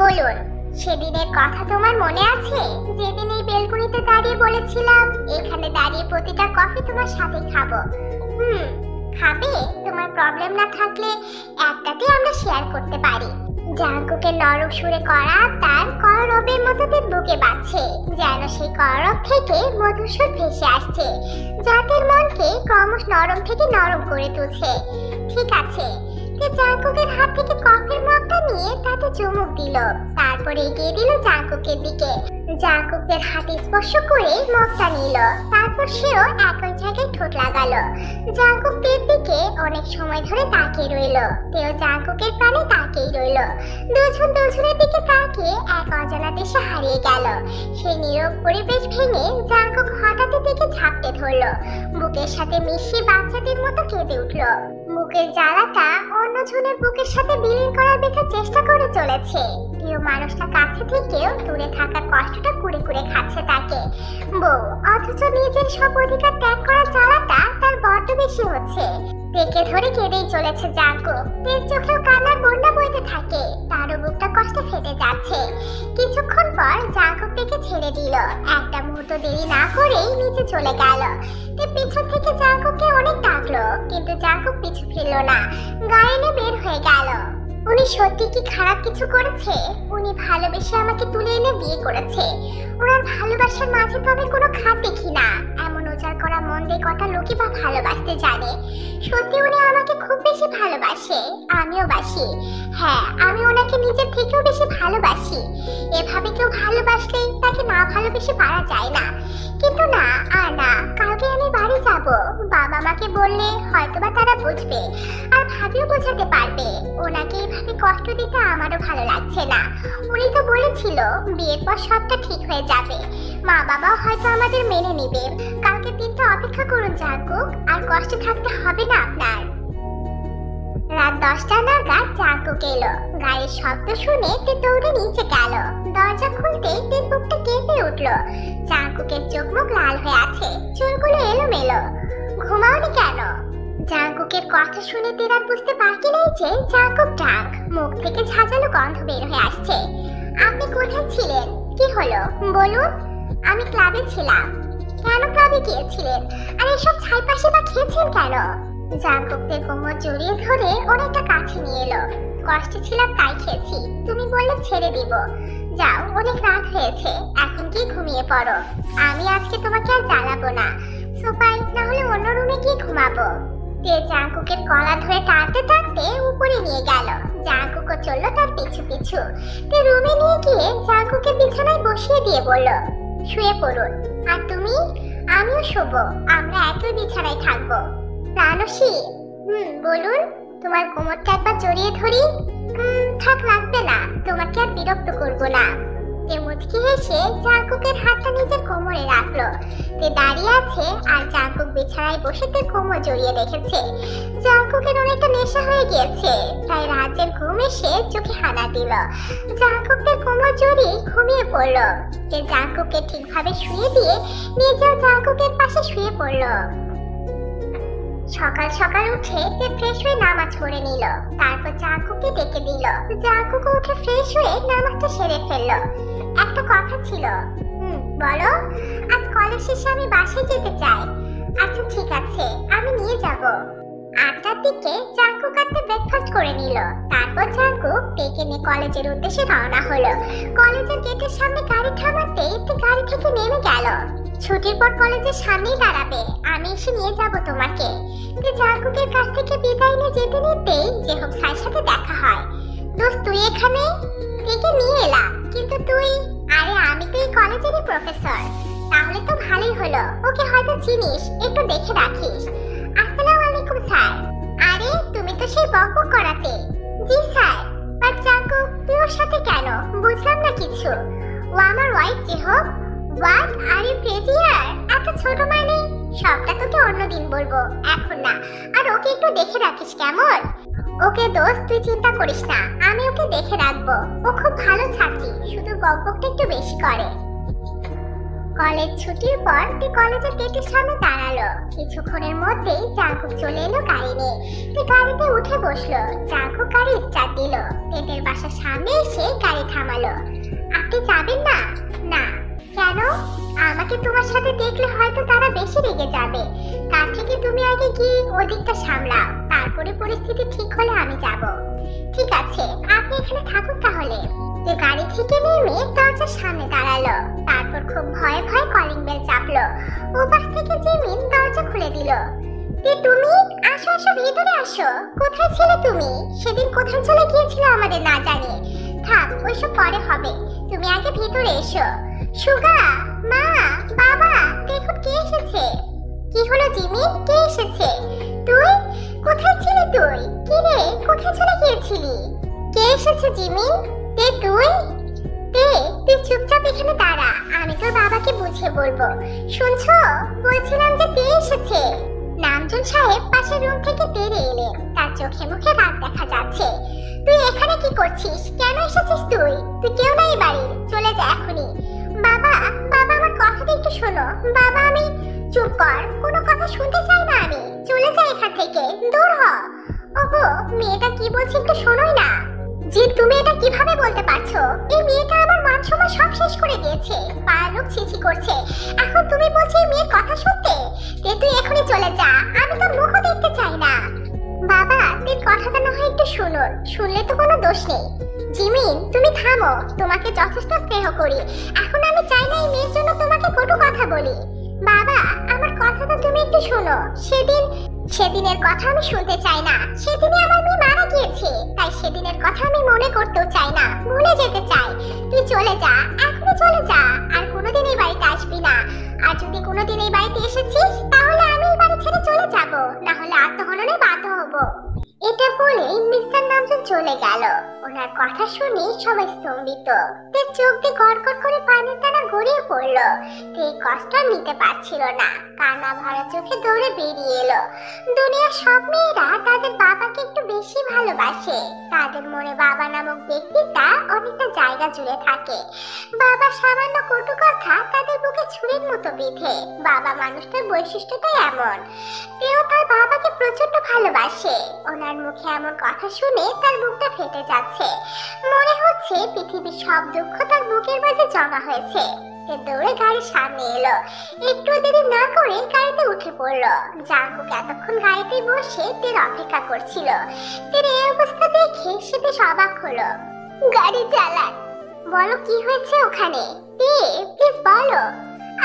বলুন। সেদিনের কথা তোমার মনে আছে? যেদিন এই বেলকুনিতে দাঁড়িয়ে বলেছিলাম এখানে দাঁড়িয়ে প্রতিটা কফি তোমার সাথে খাবো। খাবে? তোমার প্রবলেম না থাকলে একটাতে আমরা শেয়ার করতে পারি। জাঙ্কুকের নরম সুরে করা তার করবের মতো তার বুকে বাজছে, যেন সেই করব থেকে মধুর সুর ভেসে আসছে, যাদের মনকে ক্রমশ নরম থেকে নরম করে তুলছে। ঠিক আছে। জাঙ্কুকের হাত থেকে কফির মগটা নিয়ে তাতে চুমুক দিল। তারপর এগিয়ে দিল জাঙ্কুকের দিকে। জাঙ্কুকের হাতে স্পর্শ করে মগটা নিল। তারপর সেও একই জায়গায় ঠোঁট লাগালো। জাঙ্কুক তের দিকে অনেক সময় ধরে তাকিয়ে রইল। তেও জাঙ্কুকের প্রাণে তাকিয়ে রইল। দুজন দুজনের দিকে তাকিয়ে এক অজানা দেশে হারিয়ে গেল। সেই নীরব পরিবেশ ভেঙে জাঙ্কুক হঠাৎ দিকে ঝাপটে ধরল। বুকের সাথে মিশিয়ে বাচ্চাদের মতো কেঁদে উঠল। বুকের জ্বালাটা অন্যজনের বুকের সাথে বিলীন করার বেঁধে চেষ্টা করে চলেছে। প্রিয় মানুষটা কাছে থেকেও দূরে থাকার কষ্টটা কুড়ে কুড়ে খাচ্ছে তাকে। বউ অথচ নিজের সব অধিকার ত্যাগ করার জ্বালাটা তার বড্ড বেশি হচ্ছে। দেখে ধরে কেঁদেই চলেছে জাঙ্কুক। তের চোখেও কান্নার বন্যা বইতে থাকে। তারও বুকটা কষ্টে ফেটে যাচ্ছে। কিছুক্ষণ পর জাঙ্কুক থেকে ছেড়ে দিল। একটা মুহূর্ত দেরি না করেই নিচে চলে গেল। তে পিছন থেকে জাঙ্কুককে অনেক ডাকলো, কিন্তু জাঙ্কুক পিছু ফিরল না। গাড়ি নিয়ে বের হয়ে গেল। উনি সত্যি কি খারাপ কিছু করেছে? উনি ভালোবেসে আমাকে তুলে এনে বিয়ে করেছে। ওনার ভালোবাসার মাঝে তো আমি কোনো খাত দেখি না। এমন উজাড় করা মন দিয়ে কটা লোকই বা ভালোবাসতে জানে। সত্যি উনি আমাকে খুব বেশি ভালোবাসে, আমিও বাসি। হ্যাঁ, আমি ওনাকে নিজের থেকেও বেশি ভালোবাসি। এভাবে কেউ ভালোবাসলে তাকে না ভালোবেসে পারা যায় না। কিন্তু না, আর না, কালকে আমি বাড়ি যাব। বাবা মাকে বললে হয়তোবা তারা বুঝবে, আর ভাবিও বোঝাতে পারবে। ওনাকে এইভাবে কষ্ট দিতে আমারও ভালো লাগছে না। উনি তো বলেছিল বিয়ের পর সবটা ঠিক হয়ে যাবে, মা বাবাও হয়তো আমাদের মেনে নিবে। কালকে দিনটা অপেক্ষা করুন জাঙ্কুক, আর কষ্টে থাকতে হবে না আপনার। রাত 10টা নাগাদ জাঙ্কুক এলো। গাড়ির শব্দ শুনে তে দৌড়ে নিচে গেল। দরজা খুলতেই তের বুকটা কেঁপে উঠলো। জাঙ্কুকের চোখ মুখ লাল হয়ে আছে, চুলগুলো এলোমেলো। ঘুমাওনি কেন? জাঙ্কুকের কথা শুনে তের আর বুঝতে বাকি নেই যে জাঙ্কুক ডাক। মুখ থেকে ঝাঁঝালো গন্ধ বের হয়ে আসছে। আপনি কোথায় ছিলেন? কি হলো বলুন। আমি ক্লাবে ছিলাম। কেন ক্লাবে গিয়েছিলেন? আর এসব ছাইপাশে বা খেয়েছেন কেন? জাঙ্কুকের কোমর জড়িয়ে ধরে অনেকটা কাছে নিয়ে এলো। কষ্টে ছিলাম তাই খেয়েছি, তুমি বললে ছেড়ে দিব। যাও, অনেক রাত হয়েছে, এখন কি ঘুমিয়ে পড়ো। আমি আজকে তোমাকে আর জ্বালাবো না। সোফায় না হলে অন্য রুমে গিয়ে ঘুমাবো। তে জাঙ্কুকের গলা ধরে টানতে টানতে উপরে নিয়ে গেল। জাঙ্কুকও চললো তার পিছু পিছু। তে রুমে নিয়ে গিয়ে জাঙ্কুকের বিছানায় বসিয়ে দিয়ে বলল, শুয়ে পড়ুন। আর তুমি? আমিও শোবো, আমরা একই বিছানায় থাকবো। প্রাণসী, বলুন। তোমার কোমরটা একবার জড়িয়ে ধরি। থাক, লাগবে না, তোমাকে আর বিরক্ত করবো না। তে মুচকি হেসে জাঙ্কুকের হাতটা নিজের কোমরে রাখলো। তে দাঁড়িয়ে আছে আর জাঙ্কুক বিছানায় বসে তে কোমর জড়িয়ে রেখেছে। জাঙ্কুকের অনেকটা নেশা হয়ে গিয়েছে, তাই রাজ্যের ঘুম এসে চোখে হানা দিল। জাঙ্কুকের কোমর জড়িয়ে ঘুমিয়ে পড়লো। তে জাঙ্কুককে ঠিকভাবে শুয়ে দিয়ে নিজেও জাঙ্কুকের পাশে শুয়ে পড়লো। সকাল সকাল উঠে তে ফ্রেশ হয়ে নামাজ পড়ে নিল। তারপর জাঙ্কুককে ডেকে দিল। জাঙ্কুকও উঠে ফ্রেশ হয়ে নামাজটা সেরে ফেললো। একটা কথা ছিল। বলো। আজ কলেজ শেষে আমি বাসায় যেতে চাই। আচ্ছা ঠিক আছে, আমি নিয়ে যাব। 8টার দিকে জাঙ্কুক আটটা ব্রেকফাস্ট করে নিল। তারপর জাঙ্কুক ডেকে নিয়ে কলেজের উদ্দেশ্যে রওনা হলো। কলেজের গেটের সামনে গাড়ি থামাতেই তে গাড়ি থেকে নেমে গেল। ছুটির পর কলেজের সামনেই দাঁড়াবে, আমি এসে নিয়ে যাব তোমাকে। জাঙ্কুকের কাছ থেকে বিদায় নিয়ে যেতে নিতেই জেহব স্যারের সাথে দেখা হয়। দোস্ত, তুই এখানে? থেকে নিয়ে এলাম, কিন্তু তুই? আরে আমি তো এই কলেজেরই প্রফেসর। তাহলে তো ভালোই হলো, ওকে হয়তো চিনিস, একটু দেখে রাখিস। আসসালামু আলাইকুম স্যার। আরে তুমি তো সেই বকবক করাতে। জি স্যার। বাট জাঙ্কুক, তুই ওর সাথে কেন? বুঝলাম না কিছু। ও আমার ওয়াইফ জেহব। হোয়াট আর ইউ ক্রেজি ইয়ার? এত ছোট মানে? সবটা তোকে অন্যদিন বলবো, এখন না। আর ওকে একটু দেখে রাখিস কেমন? ওকে দোস্ত, তুই চিন্তা করিস না, আমি ওকে দেখে রাখবো। ও খুব ভালো ছাত্রী, শুধু বকবকটা একটু বেশি করে। কলেজ ছুটির পর তে কলেজের গেটের সামনে দাঁড়ালো। কিছুক্ষণের মধ্যেই জাঙ্কুক চলে এলো গাড়ি নিয়ে। তে গাড়িতে উঠে বসলো। জাঙ্কুক গাড়ি স্টার্ট দিল। তেদের বাসার সামনে এসে গাড়ি থামালো। আপনি যাবেন না? না। কেন? আমাকে তোমার সাথে দেখলে হয়তো তারা বেশি রেগে যাবে। তার থেকে তুমি আগে গিয়ে ওদিকটা সামলাও, তারপরে পরিস্থিতি ঠিক হলে আমি যাব। ঠিক আছে, আপনি এখানে থাকুন তাহলে। যে গাড়ি থেকে নেমে দরজার সামনে দাঁড়ালো। তারপর খুব ভয়ে ভয়ে কলিং বেল চাপলো। ওপাশ থেকে জিমিন দরজা খুলে দিল। তুমি? আসো আসো, ভিতরে আসো। কোথায় ছিলে তুমি? সেদিন কোথায় চলে গিয়েছিলে আমাদের না জানিয়ে? থাক, ওইসব পরে হবে, তুমি আগে ভিতরে এসো। সুগা, মা, বাবা, দেখুন কে এসেছে। কি হলো জিমিন, কে এসেছে? তুই কোথায় ছিলি? তুই কি রে, কোথায় চলে গিয়েছিলি? কে এসেছে জিমিন? তে তুই? তে তুই চুপচাপ এখানে দাঁড়া, আমি তোর বাবাকে বুঝিয়ে বলবো। শুনছো? বলছিলাম যে তে এসেছে। নামজুন সাহেব পাশের রুম থেকে বেরিয়ে এলেন। তার চোখে মুখে রাগ দেখা যাচ্ছে। তুই এখানে কি করছিস? কেন এসেছিস তুই? তুই কেউ নাই বাড়ির, চলে যা এখনই। বাবা, বাবা আমার কথাটা একটু শোনো। বাবা, আমি। চুপ কর, কোনো কথা শুনতে চাই না আমি। চলে যা এখান থেকে, দূর হ। ওগো, মেয়েটা কি বলছে একটু শোনোই না। জি, তুমি এটা কিভাবে বলতে পারছো? এই মেয়েটা আমার মান সম্মান সব শেষ করে দিয়েছে। পাড়ার লোক ছিছি করছে, এখন তুমি বলছো এই মেয়ের কথা শুনতে? তুই এখনই চলে যা, আমি তোর মুখও দেখতে চাই না। বাবা, তোর কথাটা না হয় একটু শুনুন, শুনলে তো কোনো দোষ নেই। জিমিন, তুমি থামো, তোমাকে যথেষ্ট স্নেহ করি। এখন আমি চাই না এই মেয়ের জন্য তোমাকে কটু কথা বলি। বাবা, আমার কথাটা তুমি একটু শোনো। সেদিনের কথা আমি শুনতে চাই না। সেদিনই আমার মেয়ে মারা গিয়েছে, তাই সেদিনের কথা আমি মনে করতেও চাই না, ভুলে যেতে চাই। তুই চলে যা, এখনই চলে যা, আর কোনোদিন এই বাড়িতে আসবি না। আর যদি কোনোদিন এই বাড়িতে এসেছিস তাহলে আমি এই বাড়ি ছেড়ে চলে যাব, না হলে আত্মহননে বাধ্য হব। এটা বলেই মিস্টার নামজন চলে গেল। ওনার কথা শুনে সবাই স্তম্ভিত। তার চোখ দিয়ে গড়গড় করে পানির দানা গড়িয়ে পড়লো। এই কষ্ট আর নিতে পারছিল না, কান্না ভরা চোখে দৌড়ে বেরিয়ে এলো। দুনিয়ার সব মেয়েরা তাদের বাবাকে একটু বেশি ভালোবাসে। তাদের মনে বাবা নামক ব্যক্তিটা অনেকটা জায়গা জুড়ে থাকে। বাবা সামান্য কটু কথা তাদের বুকে ছুরির মতো বিঁধে। বাবা মানুষটার বৈশিষ্ট্যটাই এমন। কেউ তার বাবাকে প্রচন্ড ভালোবাসে। ওনার মুখে এমন কথা শুনে তার বুকটা ফেটে যাচ্ছে। মনে হচ্ছে পৃথিবীর সব দুঃখ তার বুকের মাঝে জমা হয়েছে। সে দৌড়ে গাড়ির সামনে এলো। একটু দেরি না করে গাড়িতে উঠে পড়লো। জাঙ্কুক এতক্ষণ গাড়িতে বসে তের অপেক্ষা করছিল। তের এই অবস্থা দেখে সে বেশ অবাক হলো। গাড়ি চালান। বলো কি হয়েছে ওখানে? প্লিজ বলো।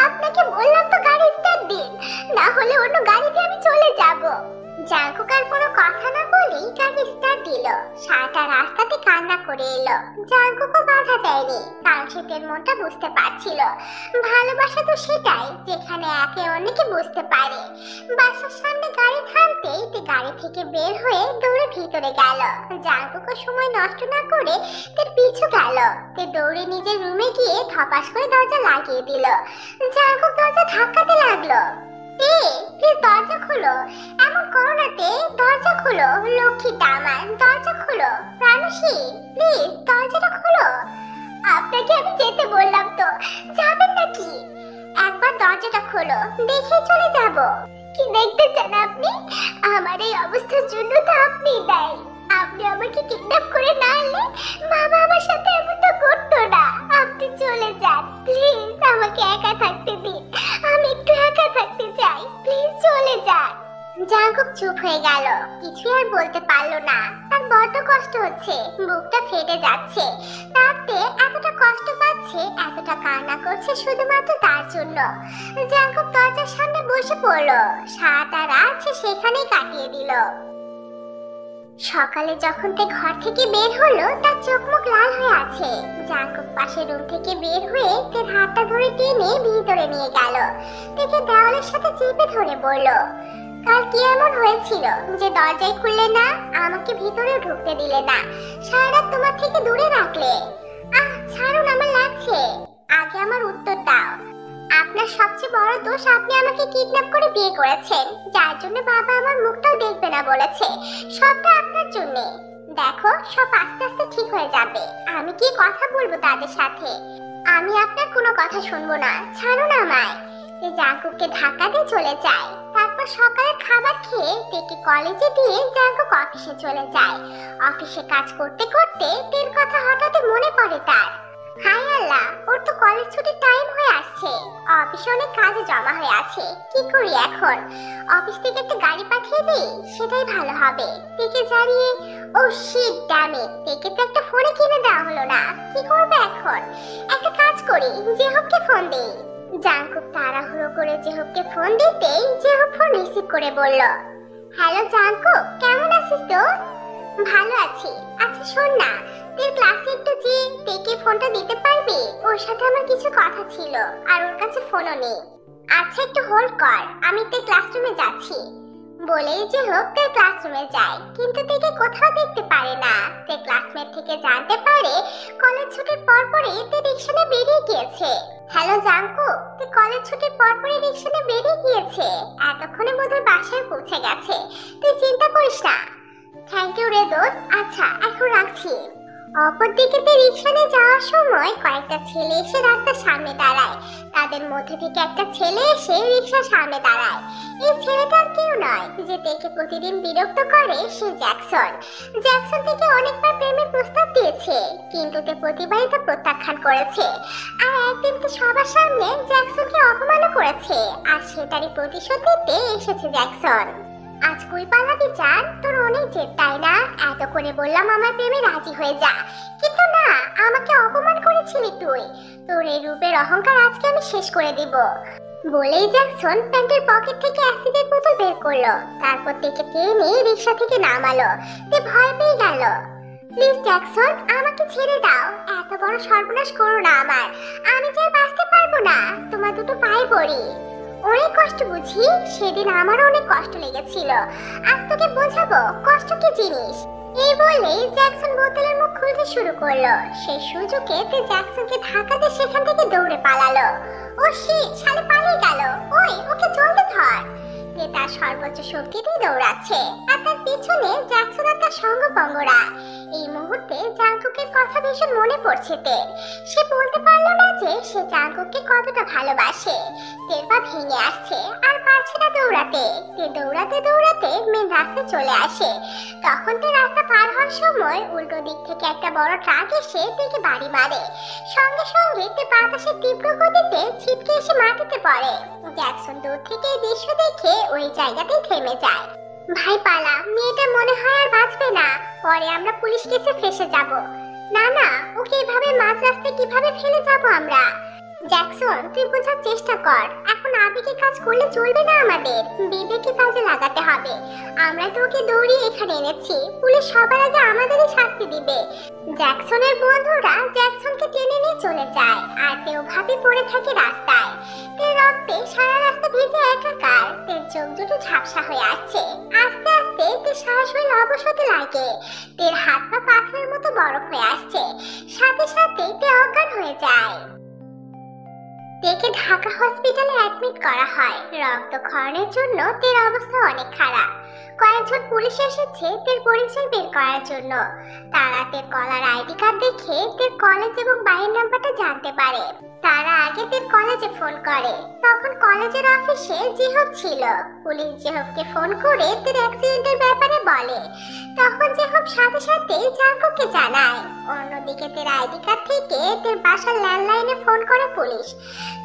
আপনাকে বললাম তো গাড়ি স্টার্ট দিন, না হলে অন্য গাড়িতে আমি চলে যাব। জাঙ্কুক আর কোনো কথা না বলেই গাড়ি স্টার্ট দিল। সারাটা রাস্তাতে কান্না করে এলো। জাঙ্কুকও বাধা দেয়নি, কারণ সে তের মনটা বুঝতে পারছিল। ভালোবাসা তো সেটাই যেখানে একে অন্যকে বুঝতে পারে। বাসার সামনে গাড়ি থামতেই তে গাড়ি থেকে বের হয়ে দৌড়ে ভিতরে গেল। জাঙ্কুকও সময় নষ্ট না করে তের পিছু গেল। তে দৌড়ে নিজের রুমে গিয়ে ধপাস করে দরজা লাগিয়ে দিল। জাঙ্কুক দরজা ধাক্কাতে লাগলো। প্লিজ দরজা খোলো। এমন করো না তে, দরজা খোলো। লক্ষ্মীটা আমার, দরজা খোলো। প্রাণসী প্লিজ দরজাটা খোলো। আপনাকে আমি যেতে বললাম তো, যাবেন নাকি? একবার দরজাটা খোলো, দেখে চলে যাব। কি দেখতে চান আপনি? আমার এই অবস্থার জন্য তো আপনি দায়ী। আপনি আমাকে কিডন্যাপ করে না আনলে বাবা আমার সাথে এমনটা করতো না। আপনি চলে যান প্লিজ, আমাকে একা থাকতে দিন। আমি একটু একা থাকতে চাই, প্লিজ চলে যান। জাঙ্কুক চুপ হয়ে গেল, কিছু আর বলতে পারলো না। তার বড্ড কষ্ট হচ্ছে, বুকটা ফেটে যাচ্ছে। তাতে এতটা কষ্ট পাচ্ছে, এতটা কান্না করছে শুধুমাত্র তার জন্য। জাঙ্কুক দরজার সামনে বসে পড়লো। সারাটা রাত সে সেখানেই কাটিয়ে দিল। সকালে যখন তে ঘর থেকে বের হলো, তার চোখ মুখ লাল হয়ে আছে। জাঙ্কুক পাশের রুম থেকে বের হয়ে তের হাতটা ধরে টেনে ভিতরে নিয়ে গেল। তেকে দেওয়ালের সাথে চেপে ধরে বলল, কাল কি এমন হয়েছিল যে দরজাই খুললে না, আমাকে ভিতরে ঢুকতে দিলে না, সারা রাত তোমার থেকে দূরে রাখলে? ছাড়ুন, আমার লাগছে। আগে আমার উত্তর দাও। আপনার সবচেয়ে বড় দোষ, আপনি আমাকে কিডন্যাপ করে বিয়ে করেছেন, যার জন্য বাবা আমার মুখটাও দেখবে না বলেছে। সবটা আপনার জন্য। দেখো, সব আস্তে আস্তে ঠিক হয়ে যাবে। আমি কি কথা বলবো তাদের সাথে? আমি আপনার কোনো কথা শুনবো না, ছাড়ুন আমায়। জাঙ্কুককে ধাক্কা দিয়ে চলে যায়। তারপর সকালের খাবার খেয়ে তেকে কলেজে দিয়ে জাঙ্কুক অফিসে চলে যায়। অফিসে কাজ করতে করতে তের কথা হঠাৎ মনে পড়ে তার। হাই আল্লাহ, ওর তো কলেজ ছুটির টাইম হয়ে আসছে। অফিসে অনেক কাজে জমা হয়ে আছে। কি করি এখন? অফিস থেকে একটা গাড়ি পাঠিয়ে দিই, সেটাই ভালো হবে। তেকে জানিয়ে ও শিট ড্যাম ইট, তেকে তো একটা ফোনে কিনে দেওয়া হলো না। কি করবে এখন? একটা কাজ করি, জেহবকে ফোন দিই। জাঙ্কুক তাড়াহুড়ো করে জেহবকে ফোন দিতেই জেহব ফোন রিসিভ করে বলল, হ্যালো জাঙ্কুক, কেমন আছিস দোস্ত? ভালো আছি। আচ্ছা শোন না, তোর ক্লাসে একটু যে তেকে ফোনটা দিতে পারবি? ওর সাথে আমার কিছু কথা ছিল, আর ওর কাছে ফোনও নেই। আচ্ছা একটু হোল্ড কর, আমি তোর ক্লাসরুমে যাচ্ছি। বলেই জেহব তার ক্লাসরুমে যায়, কিন্তু তেকে কোথাও দেখতে পারে না। তার ক্লাসমেট থেকে জানতে পারে কলেজ ছুটির পরপরই তে রিকশা নিয়ে বেরিয়ে গিয়েছে। হ্যালো জাঙ্কুক, তুই কলেজ ছুটির পরপরই রিকশা নিয়ে বেরিয়ে গিয়েছে। এতক্ষণে বোধহয় বাসায় পৌঁছে গেছে। তুই চিন্তা করিস না। থ্যাংক ইউ রে দোস্ত। আচ্ছা এখন রাখছি। অপরদিকে রিকশা নিয়ে যাওয়ার সময় কয়েকটা ছেলে এসে রাস্তার সামনে দাঁড়ায়। তাদের মধ্যে থেকে একটা ছেলে এসে রিকশার সামনে দাঁড়ায়। এই ছেলেটার কেউ নয়, যে তেকে প্রতিদিন বিরক্ত করে সে জ্যাকসন। জ্যাকসন থেকে অনেকবার প্রেমের প্রস্তাব দিয়েছে, কিন্তু তে প্রতিবারই তা প্রত্যাখ্যান করেছে। আর একদিন তো সবার সামনে জ্যাকসনকে অপমানও করেছে, আর সেটারই প্রতিশোধ নিতে এসেছে জ্যাকসন। আজ কই পালাবি জান? তোর অনেক জেদ তাই না? এত করে বললাম আমার প্রেমে রাজি হয়ে যা, কিন্তু না, আমাকে অপমান করেছিলি তুই। তোর এই রূপের অহংকার আজকে আমি শেষ করে দিব। বলেই জ্যাকসন প্যান্টের পকেট থেকে অ্যাসিডের বোতল বের করলো, তারপর থেকে টেনে রিক্সা থেকে নামালো। তে ভয় পেয়ে গেল। প্লিজ জ্যাকসন, আমাকে ছেড়ে দাও, এত বড় সর্বনাশ করো না আমার, আমি যে আর বাঁচতে পারবো না, তোমার দুটো পায়ে পড়ি। অনেক কষ্ট বুঝি, সেদিন আমারও অনেক কষ্ট লেগেছিল, আজ তোকে বোঝাবো কষ্ট কি জিনিস। এই বলেই জ্যাকসন বোতলের মুখ খুলতে শুরু করলো। সেই সুযোগে তে জ্যাকসনকে ধাক্কা দিয়ে সেখান থেকে দৌড়ে পালালো। ও শিট, শালে পালিয়ে গেল। ওই, ওকে জলদি ধর। তে তার সর্বোচ্চ শক্তিতে দৌড়াচ্ছে, আর তার পিছনে জ্যাকসন আর তার সঙ্গপঙ্গরা। এই মুহূর্তে জাঙ্কুকের কথা ভীষণ মনে পড়ছে তের। সে বলতে পারলো না যে সে জাঙ্কুককে কতটা ভালোবাসে। তের পা ভেঙে আসছে আর পারছে না দৌড়াতে। তে দৌড়াতে দৌড়াতে মেন রাস্তায় চলে আসে। তখন তে রাস্তা পার হওয়ার সময় উল্টো দিক থেকে একটা বড় ট্রাক এসে তেকে বাড়ি মারে। সঙ্গে সঙ্গে তে বাতাসের তীব্র গতিতে ছিটকে এসে মাটিতে পড়ে। জ্যাকসন দূর থেকে এই দৃশ্য দেখে ওই জায়গাতেই থেমে যায়। ভাই পালা, মেয়েটা মনে হয় আর বাঁচবে না, পরে আমরা পুলিশ কেসে ফেসে যাব। না না, ওকে এভাবে মাঝ রাস্তায় কিভাবে ফেলে যাব আমরা? জ্যাকসন, তুই বোঝার চেষ্টা কর, এখন আবেগে কাজ করলে চলবে না, আমাদের বিবেকে কাজে লাগাতে হবে। আমরা তো ওকে দৌড়িয়ে এখানে এনেছি, পুলিশ সবার আগে আমাদেরই শাস্তি দিবে। জ্যাকসনের বন্ধুরা জ্যাকসনকে টেনে নিয়ে চলে যায়, আর তেও ভাবে পড়ে থাকে রাস্তায়। তের রক্তে সারা রাস্তা ভিজে একাকার, তের চোখ দুটো ঝাপসা হয়ে আসছে। আস্তে আস্তে তের শ্বাস হয়ে অবশ হতে লাগে। তের হাত পা পাথরের মতো বরফ হয়ে আসছে, সাথে সাথে তে অজ্ঞান হয়ে যায়। তেকে ঢাকা হসপিটালে অ্যাডমিট করা হয়। রক্তক্ষরণের জন্য তের অবস্থা অনেক খারাপ। কয়েকজন পুলিশ এসেছে তের পরিচয় বের করার জন্য। তারা তের কলার আইডি কার্ড দেখে তের কলেজ এবং বাড়ির নাম্বারটা জানতে পারে। তারা আগে তের কলেজে ফোন করে, তখন কলেজের অফিসে জিহব ছিল। পুলিশ জিহবকে ফোন করে তের অ্যাক্সিডেন্টের ব্যাপারে বলে। তখন জিহব সাথে সাথে জাঙ্কুককে জানায়। অন্যদিকে তের আইডি কার্ড থেকে তের বাসার ল্যান্ডলাইনে ফোন করে পুলিশ।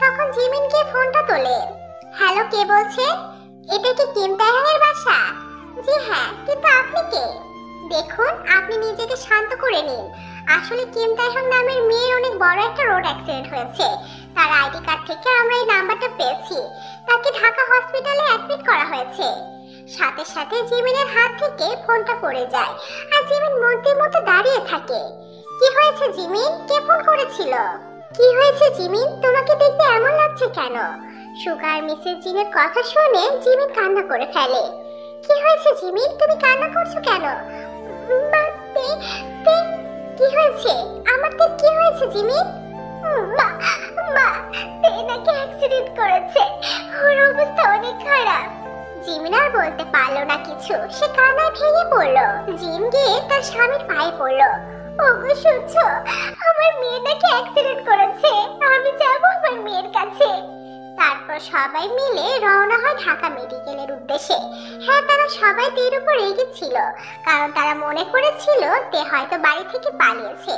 তখন জিমিন গিয়ে ফোনটা তোলে। হ্যালো, কে বলছে? এটা কি কিম তাইহাংয়ের বাসা? জি হ্যাঁ, কিন্তু আপনি কে? দেখুন, আপনি নিজেকে শান্ত করে নিন। আসলে কিম তাইহাং নামের মেয়ের অনেক বড় একটা রোড অ্যাক্সিডেন্ট হয়েছে। তার আইডি কার্ড থেকে আমরা এই নাম্বারটা পেয়েছি। তাকে ঢাকা হসপিটালে অ্যাডমিট করা হয়েছে। সাথে সাথে জিমিনের হাত থেকে ফোনটা পড়ে যায়, আর জিমিন মধ্যে মধ্যে দাঁড়িয়ে থাকে। কি হয়েছে জিমিন? কে ফোন করেছিল? কি হয়েছে জিমিন? তোমাকে দেখতে এমন লাগছে কেন? সুগার মিসেস জিনের কথা শুনে জিমিন কান্না করে ফেলে। কি হয়েছে জিমিন, তুমি কান্না করছো কেন? কি হয়েছে আমার? কি হয়েছে জিমিন? মা, মা, তে নাকি অ্যাক্সিডেন্ট করেছে, ওর অবস্থা অনেক খারাপ। জিমিন আর বলতে পারলো না কিছু, সে কান্নায় ভেঙে পড়লো। জিম গিয়ে তার স্বামীর পায়ে পড়লো। ওগো সূর্য, আমার মেয়ে নাকি অ্যাক্সিডেন্ট করেছে, আমি যাবো আমার মেয়ের কাছে। তারপর সবাই মিলে রওনা হয় ঢাকা মেডিকেলের উদ্দেশ্যে। হ্যাঁ, তারা সবাই তের উপর রেগে ছিল, কারণ তারা মনে করেছিল তে হয়তো বাড়ি থেকে পালিয়েছে।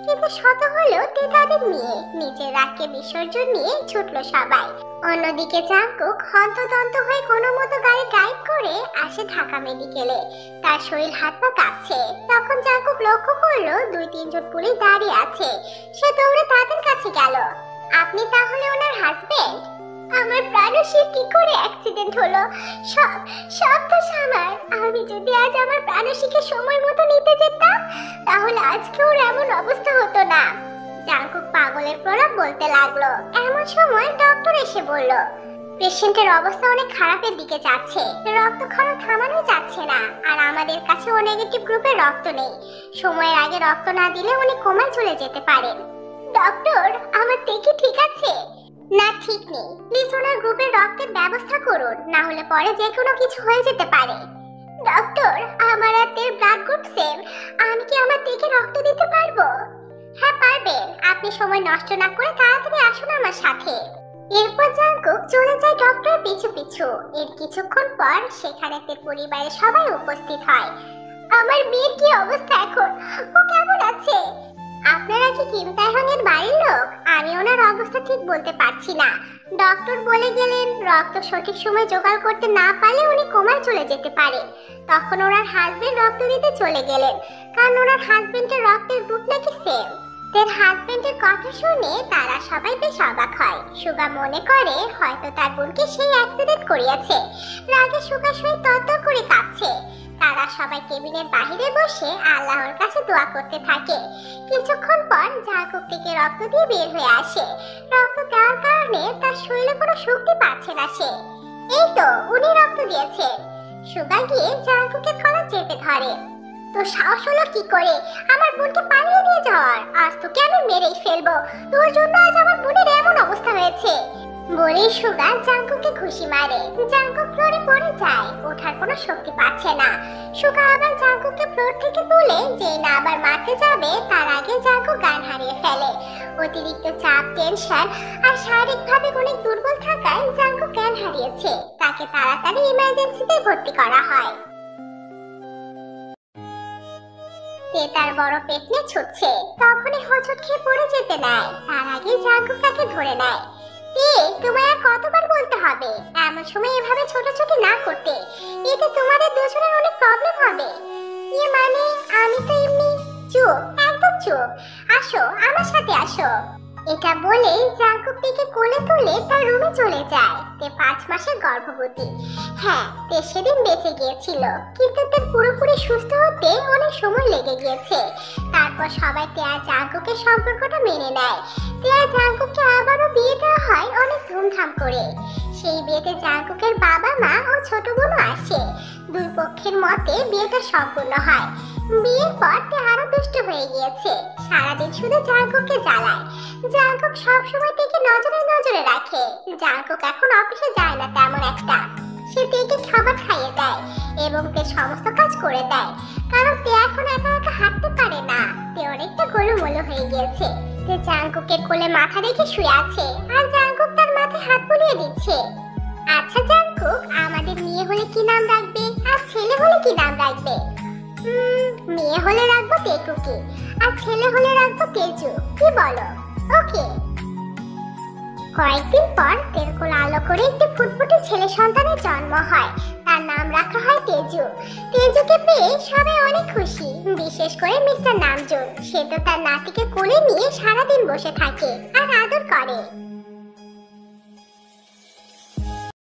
কিন্তু শত হলেও তে তাদের মেয়ে, নিজের রাগকে বিসর্জন নিয়ে ছুটলো সবাই। অন্যদিকে জাঙ্কুক হন্তদন্ত হয়ে কোনো মতো গাড়ি ড্রাইভ করে আসে ঢাকা মেডিকেলে। তার শরীর হাত পা কাঁপছে। তখন জাঙ্কুক লক্ষ্য করলো 2-3 জন পুলিশ দাঁড়িয়ে আছে। সে দৌড়ে তাদের কাছে গেল। আপনি তাহলে ওনার হাজবেন্ড? আমার প্রাণশীর কি করে অ্যাক্সিডেন্ট হলো? সব দোষ আমার। আমি যদি আজ আমার প্রাণশীকে সময় মতো নিতে যেতাম, তাহলে আজকে ওর এমন অবস্থা হতো না। জাঙ্কুক পাগলের প্রলাপ বলতে লাগলো। এমন সময় ডক্টর এসে বলল, পেশেন্টের অবস্থা অনেক খারাপের দিকে যাচ্ছে, রক্তক্ষরণ থামানো যাচ্ছে না, আর আমাদের কাছে ও নেগেটিভ গ্রুপের রক্ত নেই। সময়ের আগে রক্ত না দিলে উনি কোমায় চলে যেতে পারেন। ডক্টর, আমার দেখি ঠিক আছে? না, ঠিক নেই। প্লিজ ওনার গ্রুপের রক্তের ব্যবস্থা করুন, না হলে পরে যে কোনো কিছু হয়ে যেতে পারে। ডক্টর, আমার আর তের ব্লাড গ্রুপ সেম, আমি কি আমার দেখে রক্ত দিতে পারবো? হ্যাঁ পারবেন, আপনি সময় নষ্ট না করে তাড়াতাড়ি আসুন আমার সাথে। এরপর জাঙ্কুক চলে যায় ডক্টর পিছু পিছু। এর কিছুক্ষণ পর সেখানে তের পরিবারের সবাই উপস্থিত হয়। আমার মেয়ের কি অবস্থা এখন? ও কেমন আছে? আপনারা কি কিম তাইহাংয়ের বাড়ির লোক? আমি ওনার অবস্থা ঠিক বলতে পারছি না। ডক্টর বলে গেলেন রক্ত সঠিক সময় জোগাড় করতে না পারলে উনি কোমায় চলে যেতে পারে। তখন ওনার হাজবেন্ড রক্ত দিতে চলে গেলেন, কারণ ওনার হাজবেন্ডের রক্তের গ্রুপ নাকি সেম। তের হাজবেন্ডের কথা শুনে তারা সবাই বেশ অবাক হয়। সুগা মনে করে হয়তো তার বোনকে সেই অ্যাক্সিডেন্ট করিয়েছে। রাগে সুগা শুয়ে তরতর করে কাঁপছে। তারা সবাই কেবিনের বাহিরে বসে আল্লাহর কাছে দোয়া করতে থাকে। কিছুক্ষণ পর জাঙ্কুক থেকে রক্ত দিয়ে বের হয়ে আসে। রক্ত দেওয়ার কারণে তার শরীরে কোনো শক্তি পাচ্ছে না সে। এই তো উনি রক্ত দিয়েছেন। সুগা গিয়ে জাঙ্কুকের কলার চেপে ধরে। তো সাহস হলো কি করে আমার বোনকে পালিয়ে নিয়ে যাওয়ার? আজ তোকে আমি মেরেই ফেলবো। তোর জন্য আজ আমার বোনের এমন অবস্থা হয়েছে। বলে সুগা জাঙ্কুককে ঘুষি মারে। জাঙ্কুক ফ্লোরে পড়ে যায়, ওঠার কোনো শক্তি পাচ্ছে না। সুগা আবার জাঙ্কুককে ফ্লোর থেকে তুলে যেই না আবার মারতে যাবে তার আগে জাঙ্কুক জ্ঞান হারিয়ে ফেলে। অতিরিক্ত চাপ, টেনশন আর শারীরিকভাবে অনেক দুর্বল থাকায় জাঙ্কুক জ্ঞান হারিয়েছে। তাকে তাড়াতাড়ি ইমার্জেন্সিতে ভর্তি করা হয়। তার বড় পেট নিয়ে ছুটছে, তখনই হোঁচট খেয়ে পড়ে যেতে নেয়। তার আগে জাঙ্কুক তাকে ধরে নেয়। তোমায় আর কতবার বলতে হবে এমন সময় এভাবে ছোটাছুটি না করতে? এতে তোমাদের দুজনের অনেক প্রবলেম হবে। মানে আমি তো এমনি। চুপ, একদম চুপ। আসো আমার সাথে আসো। এটা বলে জাঙ্কুক তে কোলে তুলে তার রুমে চলে যায়। তে 5 মাসের গর্ভবতী। হ্যাঁ, তে সেদিন বেঁচে গিয়েছিল, কিন্তু তার পুরোপুরি সুস্থ হতে অনেক সময় লেগে গিয়েছে। তারপর সবাই তে আর জাঙ্কুকের সম্পর্কটা মেনে নেয়। তে আর জাঙ্কুককে আবারও বিয়ে দেওয়া হয় অনেক ধুমধাম করে। সেই বিয়েতে জাঙ্কুকের বাবা মা ও ছোট বোনও আসে। দুই পক্ষের মতে বিয়েটা সম্পূর্ণ হয়। বিয়ের পর তে আরো দুষ্ট হয়ে গিয়েছে, সারাদিন শুধু জাঙ্কুককে জ্বালায়। জাঙ্কুক সবসময় থেকে নজরে নজরে রাখে। জাঙ্কুক এখন অফিসে যায় না তেমন একটা। সে তেকে খাবার খাইয়ে দেয় এবং তে সমস্ত কাজ করে দেয়, কারণ তে এখন একা একা হাঁটতে পারে না। তে অনেকটা গোলুমোলু হয়ে গিয়েছে। তে জাঙ্কুকের কোলে মাথা রেখে শুয়ে আছে আর জাঙ্কুক তার মাথায় হাত বুলিয়ে দিচ্ছে। আচ্ছা জাঙ্কুক, আমাদের মেয়ে হলে কি নাম রাখবে আর ছেলে হলে কি নাম রাখবে? মেয়ে হলে রাখবো তেকুকে আর ছেলে হলে রাখবো তেজু, কি বলো? ওকে। কয়েকদিন পর তেরকোল আলো করে একটি ফুটফুটে ছেলে সন্তানের জন্ম হয়। তার নাম রাখা হয় তেজু। তেজুকে পেয়ে সবাই অনেক খুশি, বিশেষ করে মিস্টার নামজুন। সে তো তার নাতিকে কোলে নিয়ে সারাদিন বসে থাকে আর আদর করে।